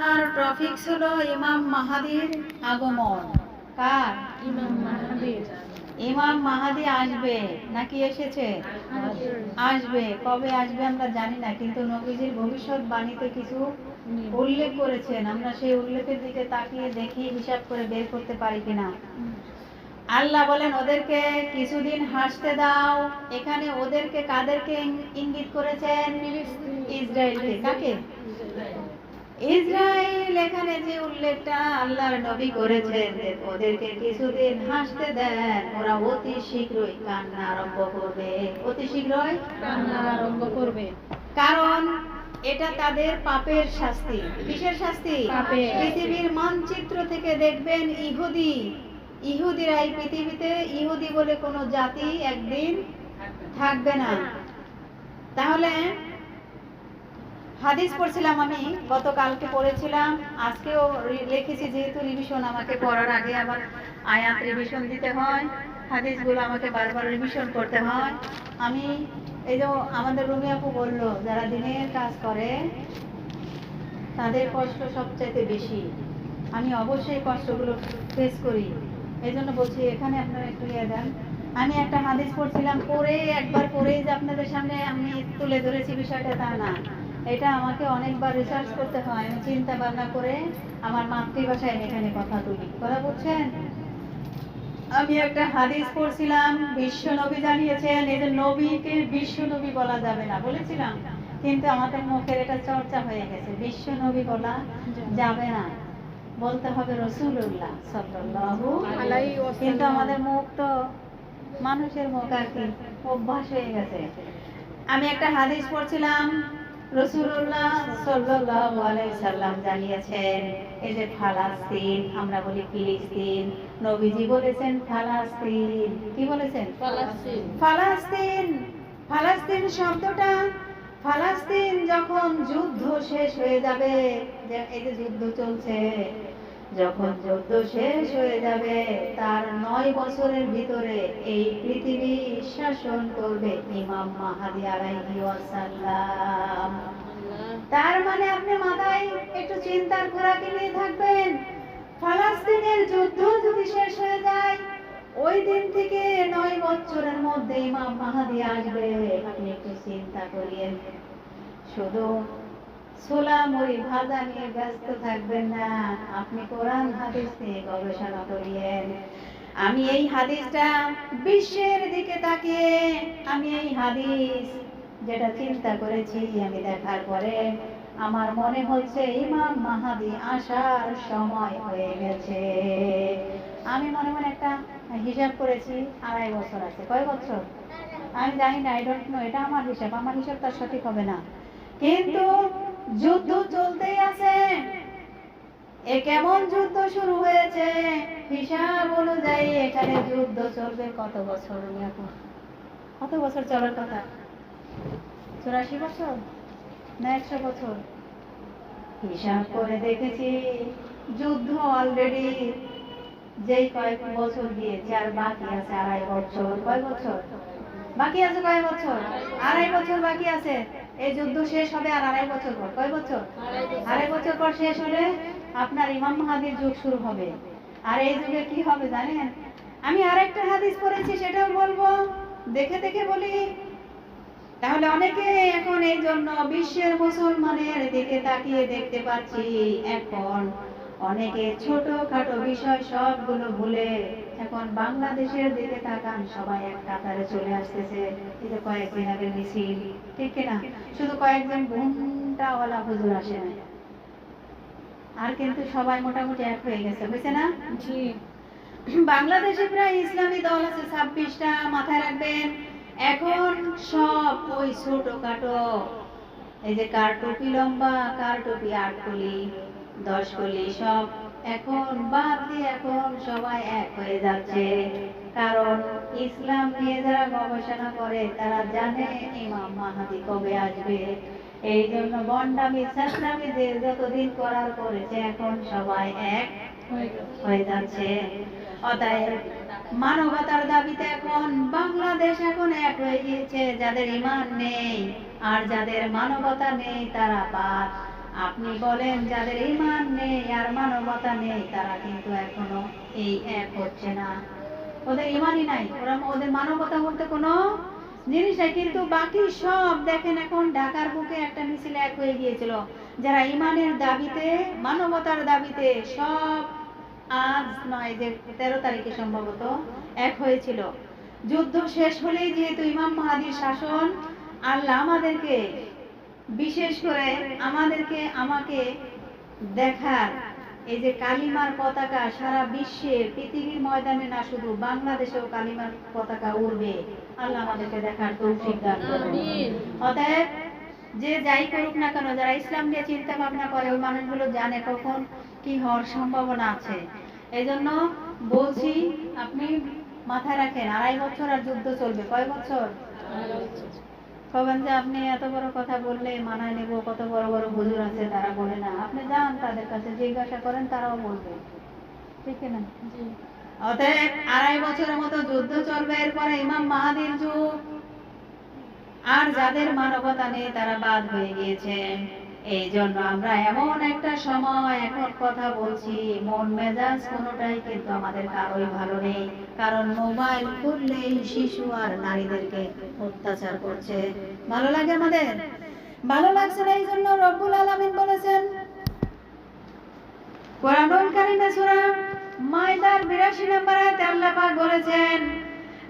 আর topics হলো ইমাম মাহাদির আগমন। কার? ইমাম মাহাদির। ইমাম মাহাদি আসবে নাকি এসেছে? আসবে। কবে আসবে আমরা জানি না, কিন্তু নবীজির ভবিষ্যৎবাণীতে কিছু উল্লেখ করেছেন। আমরা সেই উল্লেখের দিকে তাকিয়ে দেখি, হিসাব করে বের করতে পারি কিনা। আল্লাহ বলেন ওদেরকে কিছুদিন হাসতে দাও। এখানে ওদেরকে কাদেরকে ইঙ্গিত করেছেন? ইসরায়েলকে। কাকে? ইসরায়েল। এখানে যে উল্লেখটা আল্লাহর নবী করেছেন যে ওদেরকে কিছুদিন হাসতে দেন, ওরা অতি শীঘ্রই কান্না আরম্ভ করবে। অতি শীঘ্রই কান্না আরম্ভ করবে। কারণ এটা তাদের পাপের শাস্তি। কিসের শাস্তি? পাপের। পৃথিবীর মানচিত্র থেকে দেখবেন ইহুদিরা এই পৃথিবীতে ইহুদি বলে কোনো জাতি একদিন থাকবে না। তাহলে হাদিস পড়ছিলাম আমি, গতকালকে পড়েছিলাম, আজকেও লিখেছি, যেহেতু রিভিশন আমাকে পড়ার আগে আবার আয়াত রিভিশন দিতে হয়, হাদিসগুলো আমাকে বারবার রিভিশন করতে হয়। আমি এই যে আমাদের রুমি আপু বললো, যারা দিনের কাজ করে তাদের কষ্ট সবচাইতে বেশি। আমি অবশ্যই কষ্টগুলো ফেস করি, এই জন্য বলছি এখানে আপনারা একটু ইয়ে দেন। আমি একটা হাদিস পড়ছিলাম, পড়ে একবার পড়েই যে আপনাদের সামনে আমি তুলে ধরেছি বিষয়টা তা না। এটা আমাকে অনেকবার রিসার্চ করতে হয়, আমি চিন্তা ভাবনা করে আমার মাতৃভাষায় এখানে কথা তুলি। কথা বলছেন? আমি একটা হাদিস পড়ছিলাম, বিশ্ব নবী জানিয়েছেন এই যে নবীকে বিশ্ব নবী বলা যাবে না বলেছিলাম, কিন্তু আমাদের মুখের এটা চর্চা হয়ে গেছে, বিশ্ব নবী বলা যাবে না, বলতে হবে রাসূলুল্লাহ সাল্লাল্লাহু আলাইহি ওয়াসাল্লাম। কিন্তু আমাদের মুখ তো মানুষের মুখ আর কি, অভ্যাস হয়ে গেছে। আমি একটা হাদিস পড়ছিলাম, রাসূলুল্লাহ সাল্লাল্লাহু আলাইহি সাল্লাম জানিয়েছেন এই যে ফালাস্তিন, আমরা বলি ফিলিস্তিন, নবীজি বলেছেন ফালাস্তিন। কি বলেছেন? ফালাস্তিন। ফালাস্তিন। ফালাস্তিন শব্দটা, ফালাস্তিন যখন যুদ্ধ শেষ হয়ে যাবে, যে এই যে যুদ্ধ চলছে, যখন যুদ্ধ শেষ হয়ে যাবে তার 9 বছরের ভিতরে এই পৃথিবী শাসন করবে ইমাম মাহাদি আলাইহি ওয়াসাল্লাম। তার মানে আপনি মাথায় একটু চিন্তার খোরাকি নিয়ে থাকবেন, ফালাস্তিনের যুদ্ধ যদি শেষ হয়ে যায়, ওই দিন থেকে 9 বছরের মধ্যে ইমাম মাহাদি আসবে। আপনি একটু চিন্তা করিয়েন। শুধু ছোলা মুড়ি ভাজা নিয়ে ব্যস্ত থাকবেন না, আপনি কোরআন হাদিস নিয়ে গবেষণা করিয়েন। আমি এই হাদিসটা বিশ্বের দিকে তাকিয়ে আমি এই হাদিস যেটা চিন্তা করেছি, আমি দেখার পরে আমার মনে হচ্ছে ইমাম মাহাদি আসার সময় হয়ে গেছে। আমি মনে মনে একটা হিসাব করেছি, 2.5 বছর আছে। কয় বছর আমি জানি না, আই ডোন্ট নো, এটা আমার হিসাব, আমার হিসাব তার সঠিক হবে না, কিন্তু যুদ্ধ চলতেই আছে। এ কেমন যুদ্ধ শুরু হয়েছে, হিসাব অনুযায়ী এখানে যুদ্ধ চলবে কত বছর? কত বছর চলার কথা? 84 বছর না 100 বছর? হিসাব করে দেখেছি যুদ্ধ অলরেডি যেই কয়েক বছর গিয়েছে, আর বাকি আছে 2.5 বছর। কয় বছর বাকি আছে? কয় বছর? 2.5 বছর বাকি আছে। এই যুদ্ধ শেষ হবে আর 2.5 বছর পর। কয় বছর? 2.5 বছর পর শেষ হলে আপনার ইমাম মাহাদির যুগ শুরু হবে। আর এই যুগে কি হবে জানেন? আমি আরেকটা হাদিস পড়েছি, সেটাও বলবো, দেখে দেখে বলি। তাহলে অনেকে এখন এই জন্য বিশ্বের মুসলমানের দিকে তাকিয়ে দেখতে পাচ্ছি, এখন অনেকে ছোটখাটো বিষয় সবগুলো ভুলে এখন বাংলাদেশের দিকে তাকান, সবাই এক কাতারে চলে আসতেছে। এই যে কয়েকদিন আগে মিছিল, ঠিক কিনা? শুধু কয়েকজন ঘুমটাওয়ালা হুজুর আসে না, আর কিন্তু সবাই মোটামুটি এক হয়ে গেছে, বুঝছে না? জি। বাংলাদেশে প্রায় ইসলামী দল আছে 26টা, মাথায় রাখবেন। এখন সব ওই ছোটখাটো, এই যে কার টুপি লম্বা, কার টুপি 8 কলি 10 কলি, সব এখন বাদ দিয়ে এখন সবাই এক হয়ে যাচ্ছে। কারণ ইসলাম নিয়ে যারা গবেষণা করে তারা জানে ইমাম মাহাদি কবে আসবে। এই জন্য বন্ডামি ছাত্রামি যে যতদিন করার করেছে, এখন সবাই এক হয়ে যাচ্ছে। অতএব মানবতার দাবিতে এখন বাংলাদেশ এখন এক হয়ে গিয়েছে। যাদের ঈমান নেই আর যাদের মানবতা নেই তারা বাদ। আপনি বলেন যাদের ঈমান নেই আর মানবতা নেই তারা কিন্তু এখনো এই এক হচ্ছে না। ওদের ঈমানই নাই, ওদের মানবতা বলতে কোনো জিনিস নাই। কিন্তু বাকি সব দেখেন, এখন ঢাকার বুকে একটা মিছিল এক হয়ে গিয়েছিল, যারা ঈমানের দাবিতে, মানবতার দাবিতে সব আজ নয় যে 13 তারিখে সম্ভবত এক হয়েছিল। যুদ্ধ শেষ হলেই যেহেতু ইমাম মাহাদির শাসন, আল্লাহ আমাদেরকে, বিশেষ করে আমাকে দেখার এই যে কালিমার পতাকা সারা বিশ্বের পৃথিবীর ময়দানে না শুধু বাংলাদেশেও কালিমার পতাকা উড়বে, আল্লাহ আমাদেরকে দেখার তৌফিক দান করুন। অতএব যে যাই করুক না কেন, যারা ইসলাম নিয়ে চিন্তা ভাবনা করে ওই মানুষগুলো জানে কখন কি হওয়ার সম্ভাবনা আছে। এই জন্য বলছি, আপনি মাথায় রাখেন 2.5 বছর আর যুদ্ধ চলবে। কয় বছর? কবেন যে আপনি এত বড় কথা বললে মানায় নেব, কত বড় বড় হুজুর আছে তারা বলে না। আপনি যান তাদের কাছে, জিজ্ঞাসা করেন, তারাও বলবে, ঠিক না? অতএব 2.5 বছরের মতো যুদ্ধ চলবে, এরপরে ইমাম মাহাদির যুগ। আর যাদের মানবতা নেই তারা বাদ হয়ে গিয়েছে। এই জন্য আমরা এমন একটা সময় এখন কথা বলছি, মন মেজাজ কোনোটাই কিন্তু আমাদের কারোই ভালো নেই। কারণ মোবাইল খুললেই শিশু আর নারীদেরকে অত্যাচার করছে। ভালো লাগে আমাদের? ভালো লাগছে না। এই জন্য রব্বুল আলামিন বলেছেন কোরআনুল কারীমে সূরা মাইদার 82 নম্বর আয়াতে আল্লাহ পাক বলেছেন,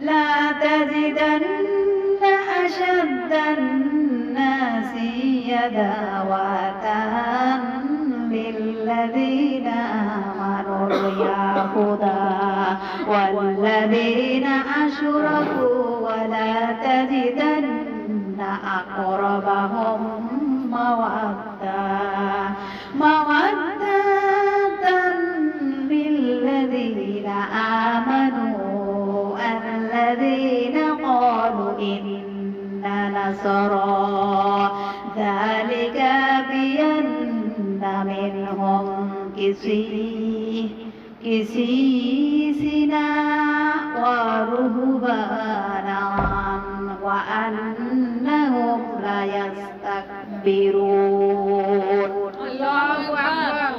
লা তাজিদান্না আশাদ্দান নাসি আদাওয়াতান লিল্লাযীনা আমানুল ইয়াহুদা ওয়াল্লাযীনা আশরাকু ওয়া লা তাজিদান্না আকরাবাহুম মাওয়াদ্দাতান লিল্লাযীনা আমানু আল্লাযীনা ক্বালু ইন্না নাসারা যালিকা বিআন্না মিনহুম কিসিসিনা ওয়া রুহবানান ওয়া আন্নাহুম লা ইয়াস্তাকবিরুন। আল্লাহু আকবার।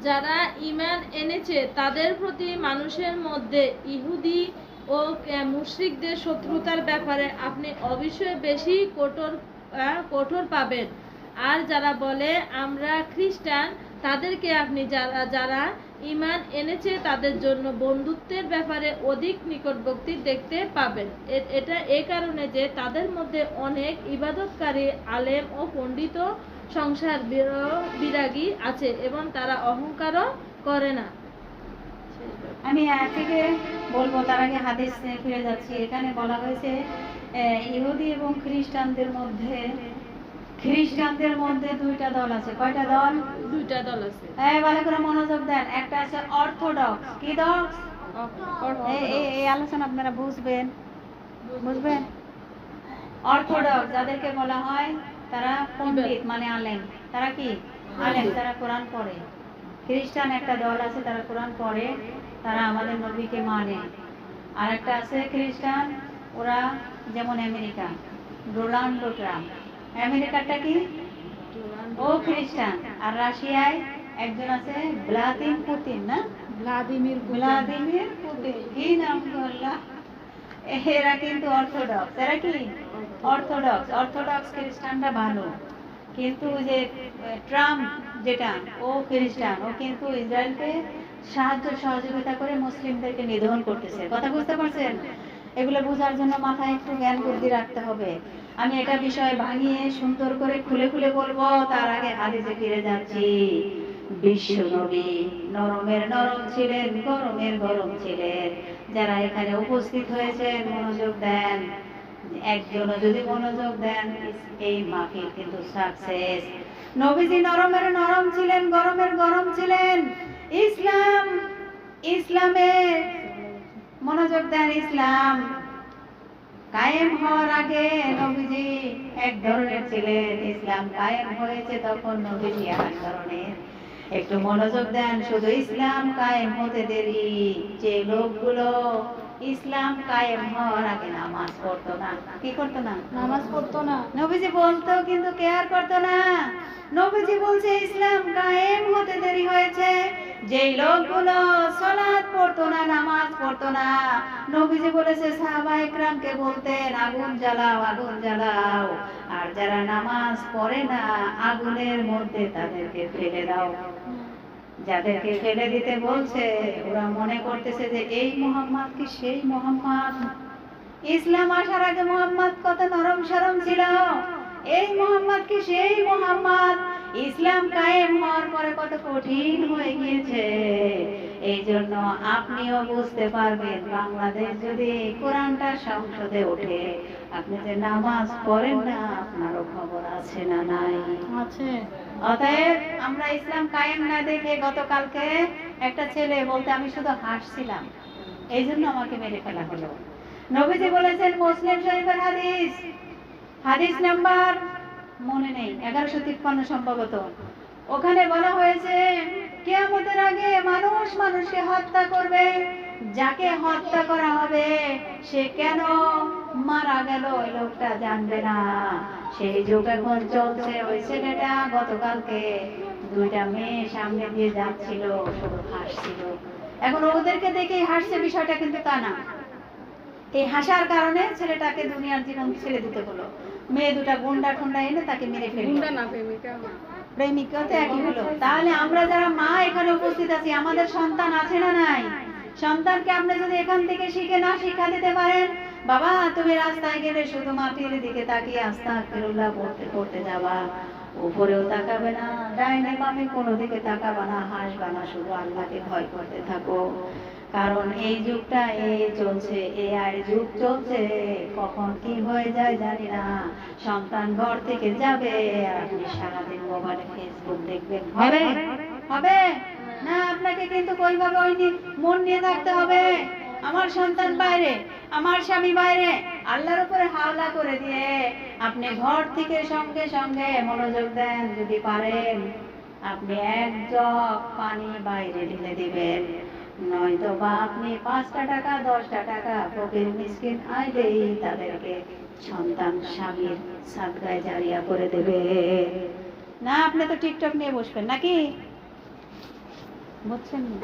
যারা ঈমান এনেছে তাদের প্রতি মানুষের মধ্যে ইহুদি ও মুশরিকদের শত্রুতার ব্যাপারে আপনি অবশ্যই বেশি কঠোর পাবেন। আর যারা বলে আমরা খ্রিস্টান, তাদেরকে আপনি যারা ঈমান এনেছে তাদের জন্য বন্ধুত্বের ব্যাপারে অধিক নিকটবর্তী দেখতে পাবেন। এটা এই কারণে যে তাদের মধ্যে অনেক ইবাদতকারী, আলেম ও পণ্ডিত সংসার বিরাগী আছে এবং তারা অহংকারও করে না। আমি থেকে বলবো, তার আগে হাদিস ফিরে যাচ্ছি। এখানে বলা হয়েছে ইহুদি এবং খ্রিস্টানদের মধ্যে দুইটা দল আছে। কয়টা দল? দুইটা দল আছে। ভালো করে মনোযোগ দেন। একটা আছে অর্থোডক্স। কি দল? এই আলোচনা আপনারা বুঝবেন। অর্থোডক্স যাদেরকে বলা হয়, তারা পণ্ডিত মানে আলেম। তারা কি আলেম? তারা কোরআন পড়ে। খ্রিস্টান একটা দল আছে, তারা কোরআন পড়ে, তারা আমাদের নবীকে মানে। আর একটা আছে খ্রিস্টান, ওরা যেমন আমেরিকা, ডোনাল্ড ট্রাম্প। আমেরিকাটা কি? ও খ্রিস্টান। আর রাশিয়ায় একজন আছে ভ্লাদিমির পুতিন, না? ভ্লাদিমির পুতিন, কি নাম বললা? এরা কিন্তু অর্থোডক্স। এরা কি অর্থোডক্স খ্রিস্টানরা ভালো। কিন্তু যে ট্রাম্প যেটা, ও খ্রিস্টান, ও কিন্তু ইসরায়েলকে সহযোগিতা করে মুসলিমদেরকে নিধন করতেছে। কথা বুঝতে পারছেন? এগুলো বোঝার জন্য মাথায় একটু জ্ঞান বুদ্ধি রাখতে হবে। আমি এটা বিষয় ভাঙিয়ে সুন্দর করে খুলে বলবো, তার আগে হাদিসে ফিরে যাচ্ছি। বিশ্ব নবী নরমের নরম ছিলেন, গরমের গরম ছিলেন। যারা এখানে উপস্থিত হয়েছেন মনোযোগ দেন, একজনও যদি মনোযোগ দেন, এই মাহফিল কিন্তু সাকসেস। নবীজি নরমের নরম ছিলেন, গরমের গরম ছিলেন। ইসলামের মনোযোগ দেন। ইসলাম কায়েম হওয়ার আগে নবীজি এক ধরনের ছিলেন, ইসলাম কায়েম হয়েছে তখন নবীজি এক ধরনের। একটু মনোযোগ দেন। শুধু ইসলাম কায়েম হতে দেরি, যে লোকগুলো ইসলাম কায়েম হওয়ার আগে নামাজ পড়তো না। কি করতো না? নামাজ পড়তো না। নবীজি বলতো কিন্তু কেয়ার করতো না। নবীজি বলছে ইসলাম কায়েম হতে দেরি হয়েছে। যেই লোকগুলো সালাত পড়তো না, নামাজ পড়তো না, নবীজি বলেছে সাহাবায়ে কেরামকে বলতেন আগুন জ্বালাও, আগুন জ্বালাও। আর যারা নামাজ পড়ে না আগুনের মধ্যে তাদেরকে ফেলে দাও। যাদেরকে ফেলে দিতে বলছে ওরা মনে করতেছে যে এই মুহাম্মদ কি সেই মুহাম্মদ? ইসলাম আসার আগে মুহাম্মদ কত নরম সরম ছিল, এই মুহাম্মদ কি সেই মুহাম্মদ? ইসলাম কায়েম হওয়ার পরে কত কঠিন হয়ে গিয়েছে। এই জন্য আপনিও বুঝতে পারবেন বাংলাদেশ যদি কোরআনটা সংসদে ওঠে, আপনি যে নামাজ পড়েন না আপনারও খবর আছে না নাই? আছে। অতএব আমরা ইসলাম কায়েম না দেখে গতকালকে একটা ছেলে বলতে আমি শুধু হাসছিলাম, এই জন্য আমাকে মেরে ফেলা হলো। নবীজি বলেছেন মুসলিম শরীফের হাদিস, হাদিস নাম্বার মনে নেই 1153 সম্ভবত, ওখানে বলা হয়েছে কিয়ামতের আগে মানুষ মানুষকে হত্যা করবে। যাকে হত্যা করা হবে সে কেন মারা গেল ওই লোকটা জানবে না। সেই যুগ এখন চলছে। ওই ছেলেটা গতকালকে দুইটা মেয়ে সামনে দিয়ে যাচ্ছিল, শুধু হাসছিল। এখন ওদেরকে দেখেই হাসছে, বিষয়টা কিন্তু তা না। এই হাসার কারণে ছেলেটাকে দুনিয়ার জীবন ছেড়ে দিতে হলো। মেয়ে দুটা গুন্ডা ঠুন্ডা এনে তাকে মেরে ফেললো। প্রেমিকা তো একই হলো। তাহলে আমরা যারা মা এখানে উপস্থিত আছি, আমাদের সন্তান আছে না নাই? সন্তানকে আপনি যদি এখান থেকে শিখে না শিক্ষা দিতে পারেন, বাবা তুমি রাস্তায় গেলে শুধু মাটির দিকে তাকিয়ে আস্তাগফিরুল্লাহ পড়তে পড়তে যাবা, উপরেও তাকাবে না, ডাইনে বামে কোনো দিকে তাকাবে না, হাসবে না, শুধু আল্লাহকে ভয় করতে থাকো। কারণ এই যুগটা এই চলছে, এআই যুগ চলছে, কখন কি হয়ে যায় জানি না। সন্তান ঘর থেকে যাবে আর আপনি সারাদিন মোবাইলে ফেসবুক দেখবেন, হবে? হবে না। আপনাকে কিন্তু ওইভাবে ওই মন নিয়ে থাকতে হবে। আমার সন্তান বাইরে, আমার স্বামী বাইরে, আল্লাহর উপরে হাওলা করে দিয়ে আপনি ঘর থেকে সঙ্গে সঙ্গে মনোযোগ দেন। যদি পারেন আপনি এক জগ পানি বাইরে ঢেলে দিবেন, নয়তো বা আপনি 5টা টাকা 10টা টাকা ফকির মিসকিন আইলেই তাদেরকে সন্তান স্বামীর সাদগায়ে জারিয়া করে দেবে। না আপনি তো টিকটক নিয়ে বসবেন নাকি? বুঝছেন না?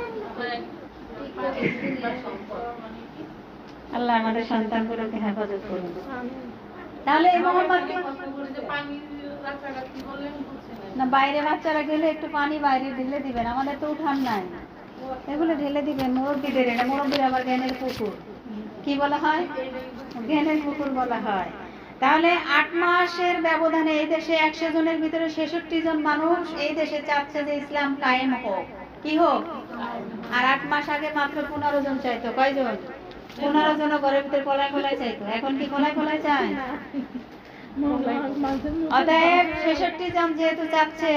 আল্লাহ আমাদের সন্তানগুলোকে হেফাজত করুন। তাহলে এই মোহাম্মদকে না বাইরে বাচ্চারা গেলে একটু পানি বাইরে ঢেলে দিবেন, আমাদের তো উঠান নাই, এগুলো ঢেলে দিবেন। মুরব্বীদের, এটা মুরব্বীর আবার জ্ঞানের পুকুর, কি বলা হয়? জ্ঞানের পুকুর বলা হয়। তাহলে 8 মাসের ব্যবধানে এই দেশে 100 জনের ভিতরে 66 জন মানুষ এই দেশে চাচ্ছে যে ইসলাম কায়েম হোক। কি হোক? আর 8 মাস আগে মাত্র 15 জন চাইতো। কয়জন? 15 জন ঘরের ভিতরে কলায় কলায় চাইতো। এখন কি কলায় কলায় চায়? অতএব 66 জন যেহেতু চাচ্ছে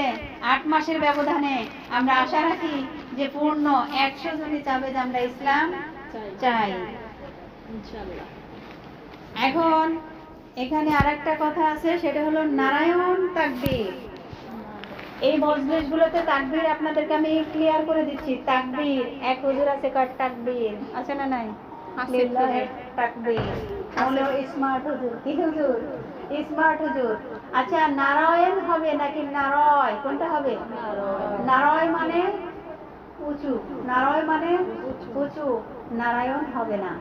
8 মাসের ব্যবধানে, আমরা আশা রাখি যে পূর্ণ 100 জনই চাবে যে আমরা ইসলাম চাই ইনশাআল্লাহ। এখন এখানে আরেকটা কথা আছে, সেটা হলো নারায়ণ তাকবীর। এই মজলিসগুলোতে তাকবীর আপনাদেরকে আমি ক্লিয়ার করে দিচ্ছি। তাকবীর এক হুজুর আছে, কার তাকবীর আছে না নাই? লিল্লাহি তাকবীর হলো স্মার্ট হুজুর। কি হুজুর? স্মার্ট হুজুর। আচ্ছা নারায়ণ হবে নাকি নারয়? কোনটা হবে? নারয় মানে উঁচু, নারয় মানে উঁচু, নারায়ণ হবে না।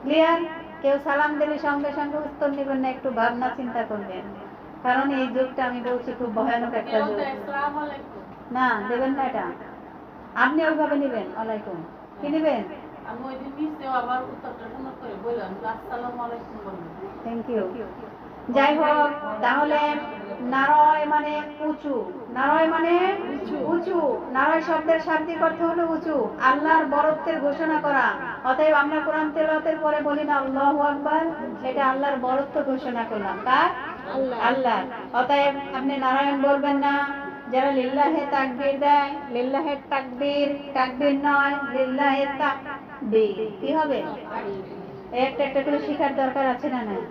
ক্লিয়ার? কেউ সালাম দিলে সঙ্গে সঙ্গে উত্তর নেবেন না, একটু ভাবনা চিন্তা করবেন। কারণ এই যুগটা আমি বলছি খুব ভয়ানক একটা যুগ। না দেবেন না, এটা আপনি ওইভাবে নেবেন। ওয়ালাইকুম কি নেবেন? Thank you. যাই হোক, তাহলে নারয় মানে উঁচু, নারয় মানে উঁচু। নারয় শব্দের শাব্দিক অর্থ হলো উঁচু, আল্লাহর বরত্বের ঘোষণা করা। অতএব আমরা কোরআন তেলাওয়াতের পরে বলি না আল্লাহু আকবার, এটা আল্লাহর বরত্ব ঘোষণা করলাম। কার? আল্লাহ। অতএব আপনি নারায়ণ বলবেন না। যারা লিল্লাহে তাকবীর দেয়, লিল্লাহে তাকবীর, তাকবীর নয় লিল্লাহে তাকবীর। কি হবে? একটা একটা করে শেখার দরকার আছে না নাই?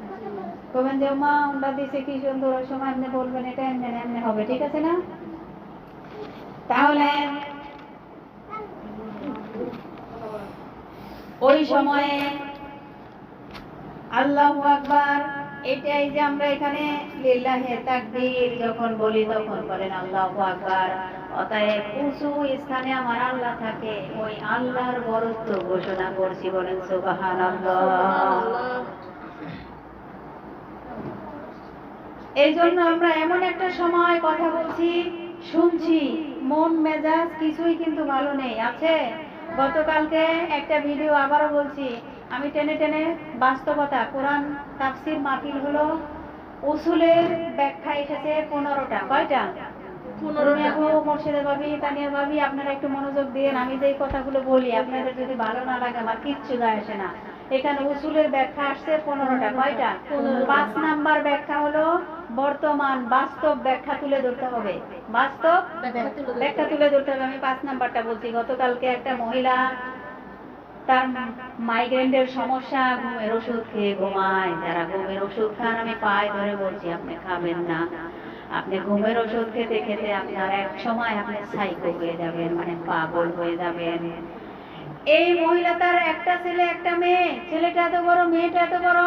বলবেন যে মা ওটা দিছে কি সুন্দর, ওই সময় আপনি বলবেন এটা এমনি এমনি হবে, ঠিক আছে না? তাহলে ওই সময়ে আল্লাহু আকবার। এটাই যে আমরা এখানে লিল্লাহে তাকবীর যখন বলি তখন বলেন আল্লাহু আকবার। অতএব উঁচু স্থানে আমার আল্লাহ থাকে, ওই আল্লাহর বরত্ব ঘোষণা করছি, বলেন সুবহানাল্লাহ। এই জন্য আমরা এমন একটা সময় কথা বলছি, শুনছি, মন মেজাজ কিছুই কিন্তু ভালো নেই, আছে। গতকালকে একটা ভিডিও, আবারও বলছি, আমি টেনে টেনে বাস্তবতা, কোরআন তাফসির মাহফিল হলো, উসুলের ব্যাখ্যা এসেছে 15টা। কয়টা? 15টা। মুর্শিদা ভাবি, তানিয়া ভাবি, আপনারা একটু মনোযোগ দিন। আমি যেই কথাগুলো বলি আপনাদের যদি ভালো না লাগে আমার কিচ্ছু যায় আসে না। এখানে উসুলের ব্যাখ্যা আসছে 15টা। কয়টা? 5 নাম্বার ব্যাখ্যা হলো বর্তমান বাস্তব ব্যাখ্যা তুলে ধরতে হবে। বাস্তব ব্যাখ্যা তুলে ধরতে হবে। আমি 5 নাম্বারটা বলছি। গতকালকে একটা মহিলা, তার মাইগ্রেনের সমস্যা, ঘুমের ওষুধ খেয়ে ঘুমায়। যারা ঘুমের ওষুধ খান, আমি পায়ে ধরে বলছি আপনি খাবেন না। আপনি ঘুমের ওষুধ খেতে খেতে আপনার এক সময় আপনি সাইকো হয়ে যাবেন, মানে পাগল হয়ে যাবেন। এই মহিলা, তার একটা ছেলে একটা মেয়ে, ছেলেটা এত বড়, মেয়েটা এত বড়।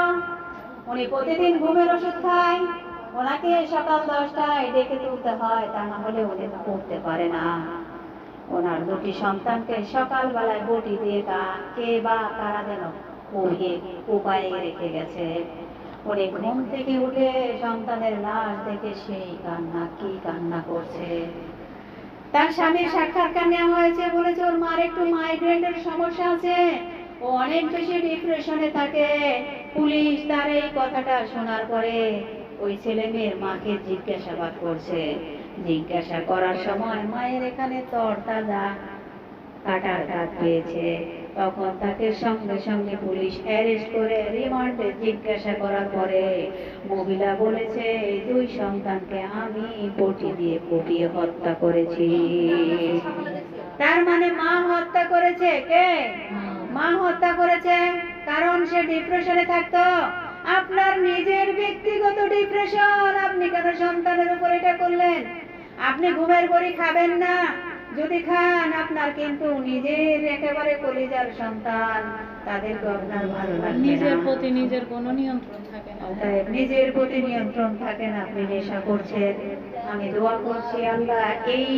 উনি প্রতিদিন ঘুমের ওষুধ খায়, ওনাকে সকাল 10টায় ডেকে তুলতে হয়, তা না হলে উনি পড়তে পারে না। ওনার 2টি সন্তানকে সকালবেলায় বটি দিয়ে কে বা কারা যেন উপায়ে রেখে গেছে। উনি ঘুম থেকে উঠে সন্তানের লাশ দেখে সেই কান্না, কি কান্না করছে। তার স্বামীর সাক্ষাৎকার নেওয়া হয়েছে, বলেছে ওর মার একটু মাইগ্রেনের সমস্যা আছে, ও অনেক বেশি ডিপ্রেশনে থাকে। পুলিশ তার এই কথাটা শোনার পরে ওই ছেলে মেয়ের মাকে জিজ্ঞাসাবাদ করছে। জিজ্ঞাসা করার সময় মায়ের এখানে তরতাজা কাটার দাগ পেয়েছে। তখন তাকে সঙ্গে সঙ্গে পুলিশ অ্যারেস্ট করে রিমান্ডে জিজ্ঞাসা করার পরে মহিলা বলেছে, এই 2 সন্তানকে আমি বটি দিয়ে কুপিয়ে হত্যা করেছি। তার মানে মা হত্যা করেছে। কে? মা হত্যা করেছে, কারণ সে ডিপ্রেশনে থাকতো। আপনার নিজের ব্যক্তিগত ডিপ্রেশন, আপনি কেন সন্তানের উপর এটা করলেন? আপনি ঘুমের বড়ি খাবেন না, যদি খান আপনার কিন্তু নিজের একেবারে কলিজার সন্তান, তাদেরকে আপনার ভালো লাগবে না। নিজের প্রতি নিজের কোনো নিয়ন্ত্রণ থাকে না। অতএব নিজের প্রতি নিয়ন্ত্রণ থাকে না, আপনি নেশা করছেন। আমি দোয়া করছি, আল্লাহ এই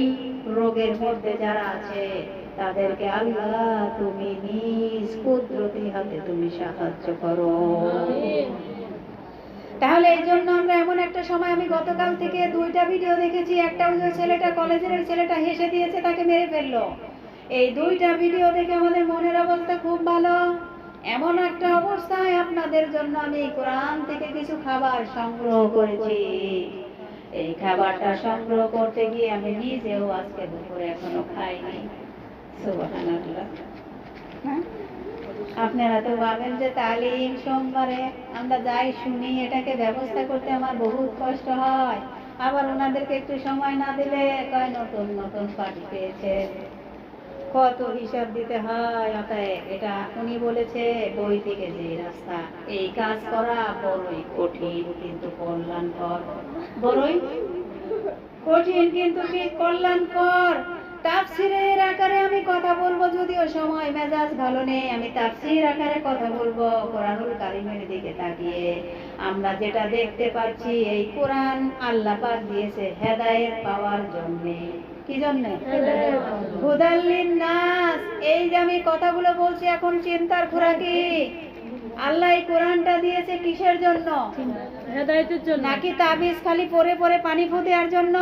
রোগের মধ্যে যারা আছে তাদেরকে আল্লাহ তুমি নিজ কুদরতি হাতে তুমি সাহায্য করো। তাহলে এই জন্য আমরা এমন একটা সময়, আমি গতকাল থেকে 2টা ভিডিও দেখেছি। একটা ওই ছেলেটা, কলেজের ওই ছেলেটা হেসে দিয়েছে, তাকে মেরে ফেললো। এই 2টা ভিডিও দেখে আমাদের মনের অবস্থা খুব ভালো। এমন একটা অবস্থায় আপনাদের জন্য আমি কোরআন থেকে কিছু খাবার সংগ্রহ করেছি। এই খাবারটা সংগ্রহ করতে গিয়ে আমি নিজেও আজকে দুপুরে এখনো খাইনি। সুবহানাল্লাহ। হ্যাঁ, আপনারা তো ভাবেন যে তালিম সোমবারে আমরা যাই শুনি, এটাকে ব্যবস্থা করতে আমার বহুত কষ্ট হয়। আবার ওনাদেরকে একটু সময় না দিলে কয় নতুন নতুন পার্টি পেয়েছে, কত হিসাব দিতে হয়। অতএব এটা উনি বলেছে বই থেকে যে রাস্তা, এই কাজ করা বড়ই কঠিন কিন্তু কল্যাণকর। বড়ই কঠিন কিন্তু কি কল্যাণকর। তাফসীরের আকারে আমি কথা বলবো, যদিও সময় মেজাজ ভালো নেই, আমি তাফসীর আকারে কথা বলবো। কোরআনুল কারীমের দিকে তাকিয়ে আমরা যেটা দেখতে পাচ্ছি, এই কোরআন আল্লাহ পাক দিয়েছে হেদায়েত পাওয়ার জন্য। কি জন্য? হুদাল লিন্নাস। এই যে আমি কথাগুলো বলছি এখন, চিন্তার খোরাকি। আল্লাহ এই কোরআনটা দিয়েছে কিসের জন্য? হেদায়েতের জন্য। নাকি তাবিজ খালি পরে পরে পানি ফু দেওয়ার জন্য?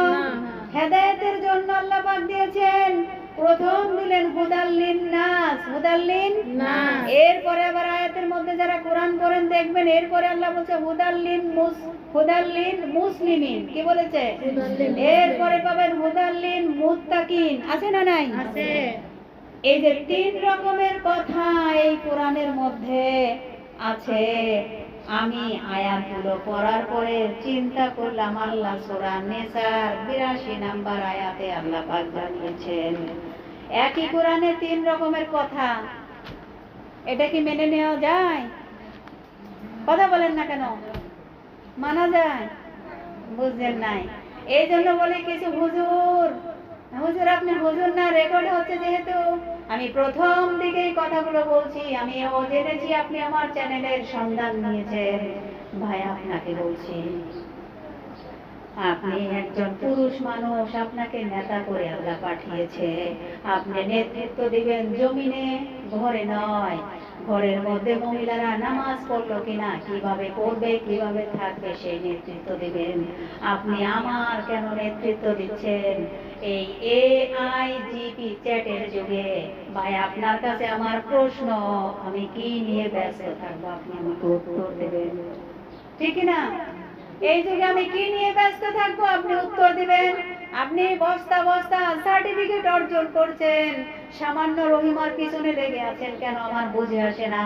হেদায়েতের জন্য আল্লাহ পাক দিয়েছেন। প্রথম দিলেন হুদাল লিন্নাস, হুদাল লিন্নাস। এরপরে আবার আয়াতের মধ্যে যারা কোরআন পড়েন দেখবেন, এরপরে আল্লাহ বলছে হুদাল লিন মুসলিমিন। কি বলেছে? এরপরে পাবেন হুদাল লিন মুত্তাকিন। আছে না নাই? আছে। এই যে 3 রকমের কথা এই কোরআনের মধ্যে আছে। আমি আয়াতগুলো পড়ার পরে চিন্তা করলাম, আল্লাহ সূরা নিসার 82 নাম্বার আয়াতে আল্লাহ পাক জানিয়েছেন একই কোরআনে 3 রকমের কথা। এটা কি মেনে নেওয়া যায়? কথা বলেন না কেন? মানা যায়? বুঝলেন নাই? এই জন্য বলে কিছু হুজুর হুজুর আপনি হুজুর না, রেকর্ড হচ্ছে যেহেতু আমি প্রথম দিকেই কথাগুলো বলছি। আমি ও জেনেছি আপনি আমার চ্যানেলের সন্ধান নিয়েছেন। ভাই আপনাকে বলছি, আপনি একজন পুরুষ মানুষ, আপনাকে নেতা করে আল্লাহ পাঠিয়েছে। আপনি নেতৃত্ব দিবেন জমিনে, ঘরে নয়। ঘরের মধ্যে মহিলারা নামাজ পড়লো কিনা, কিভাবে পড়বে, কিভাবে থাকবে, সেই নেতৃত্ব দিবেন। আপনি আমার কেন নেতৃত্ব দিচ্ছেন এই AIGP চ্যাটের যুগে? ভাই আপনার কাছে আমার প্রশ্ন, আমি কি নিয়ে ব্যস্ত থাকবো, আপনি আমাকে উত্তর দেবেন, ঠিক না? এই যুগে আমি কি নিয়ে ব্যস্ত থাকবো, আপনি উত্তর দিবেন। আপনি বস্তা বস্তা সার্টিফিকেট অর্জন করছেন, সামান্য রহিমার পিছনে লেগে আছেন কেন, আমার বুঝে আসে না।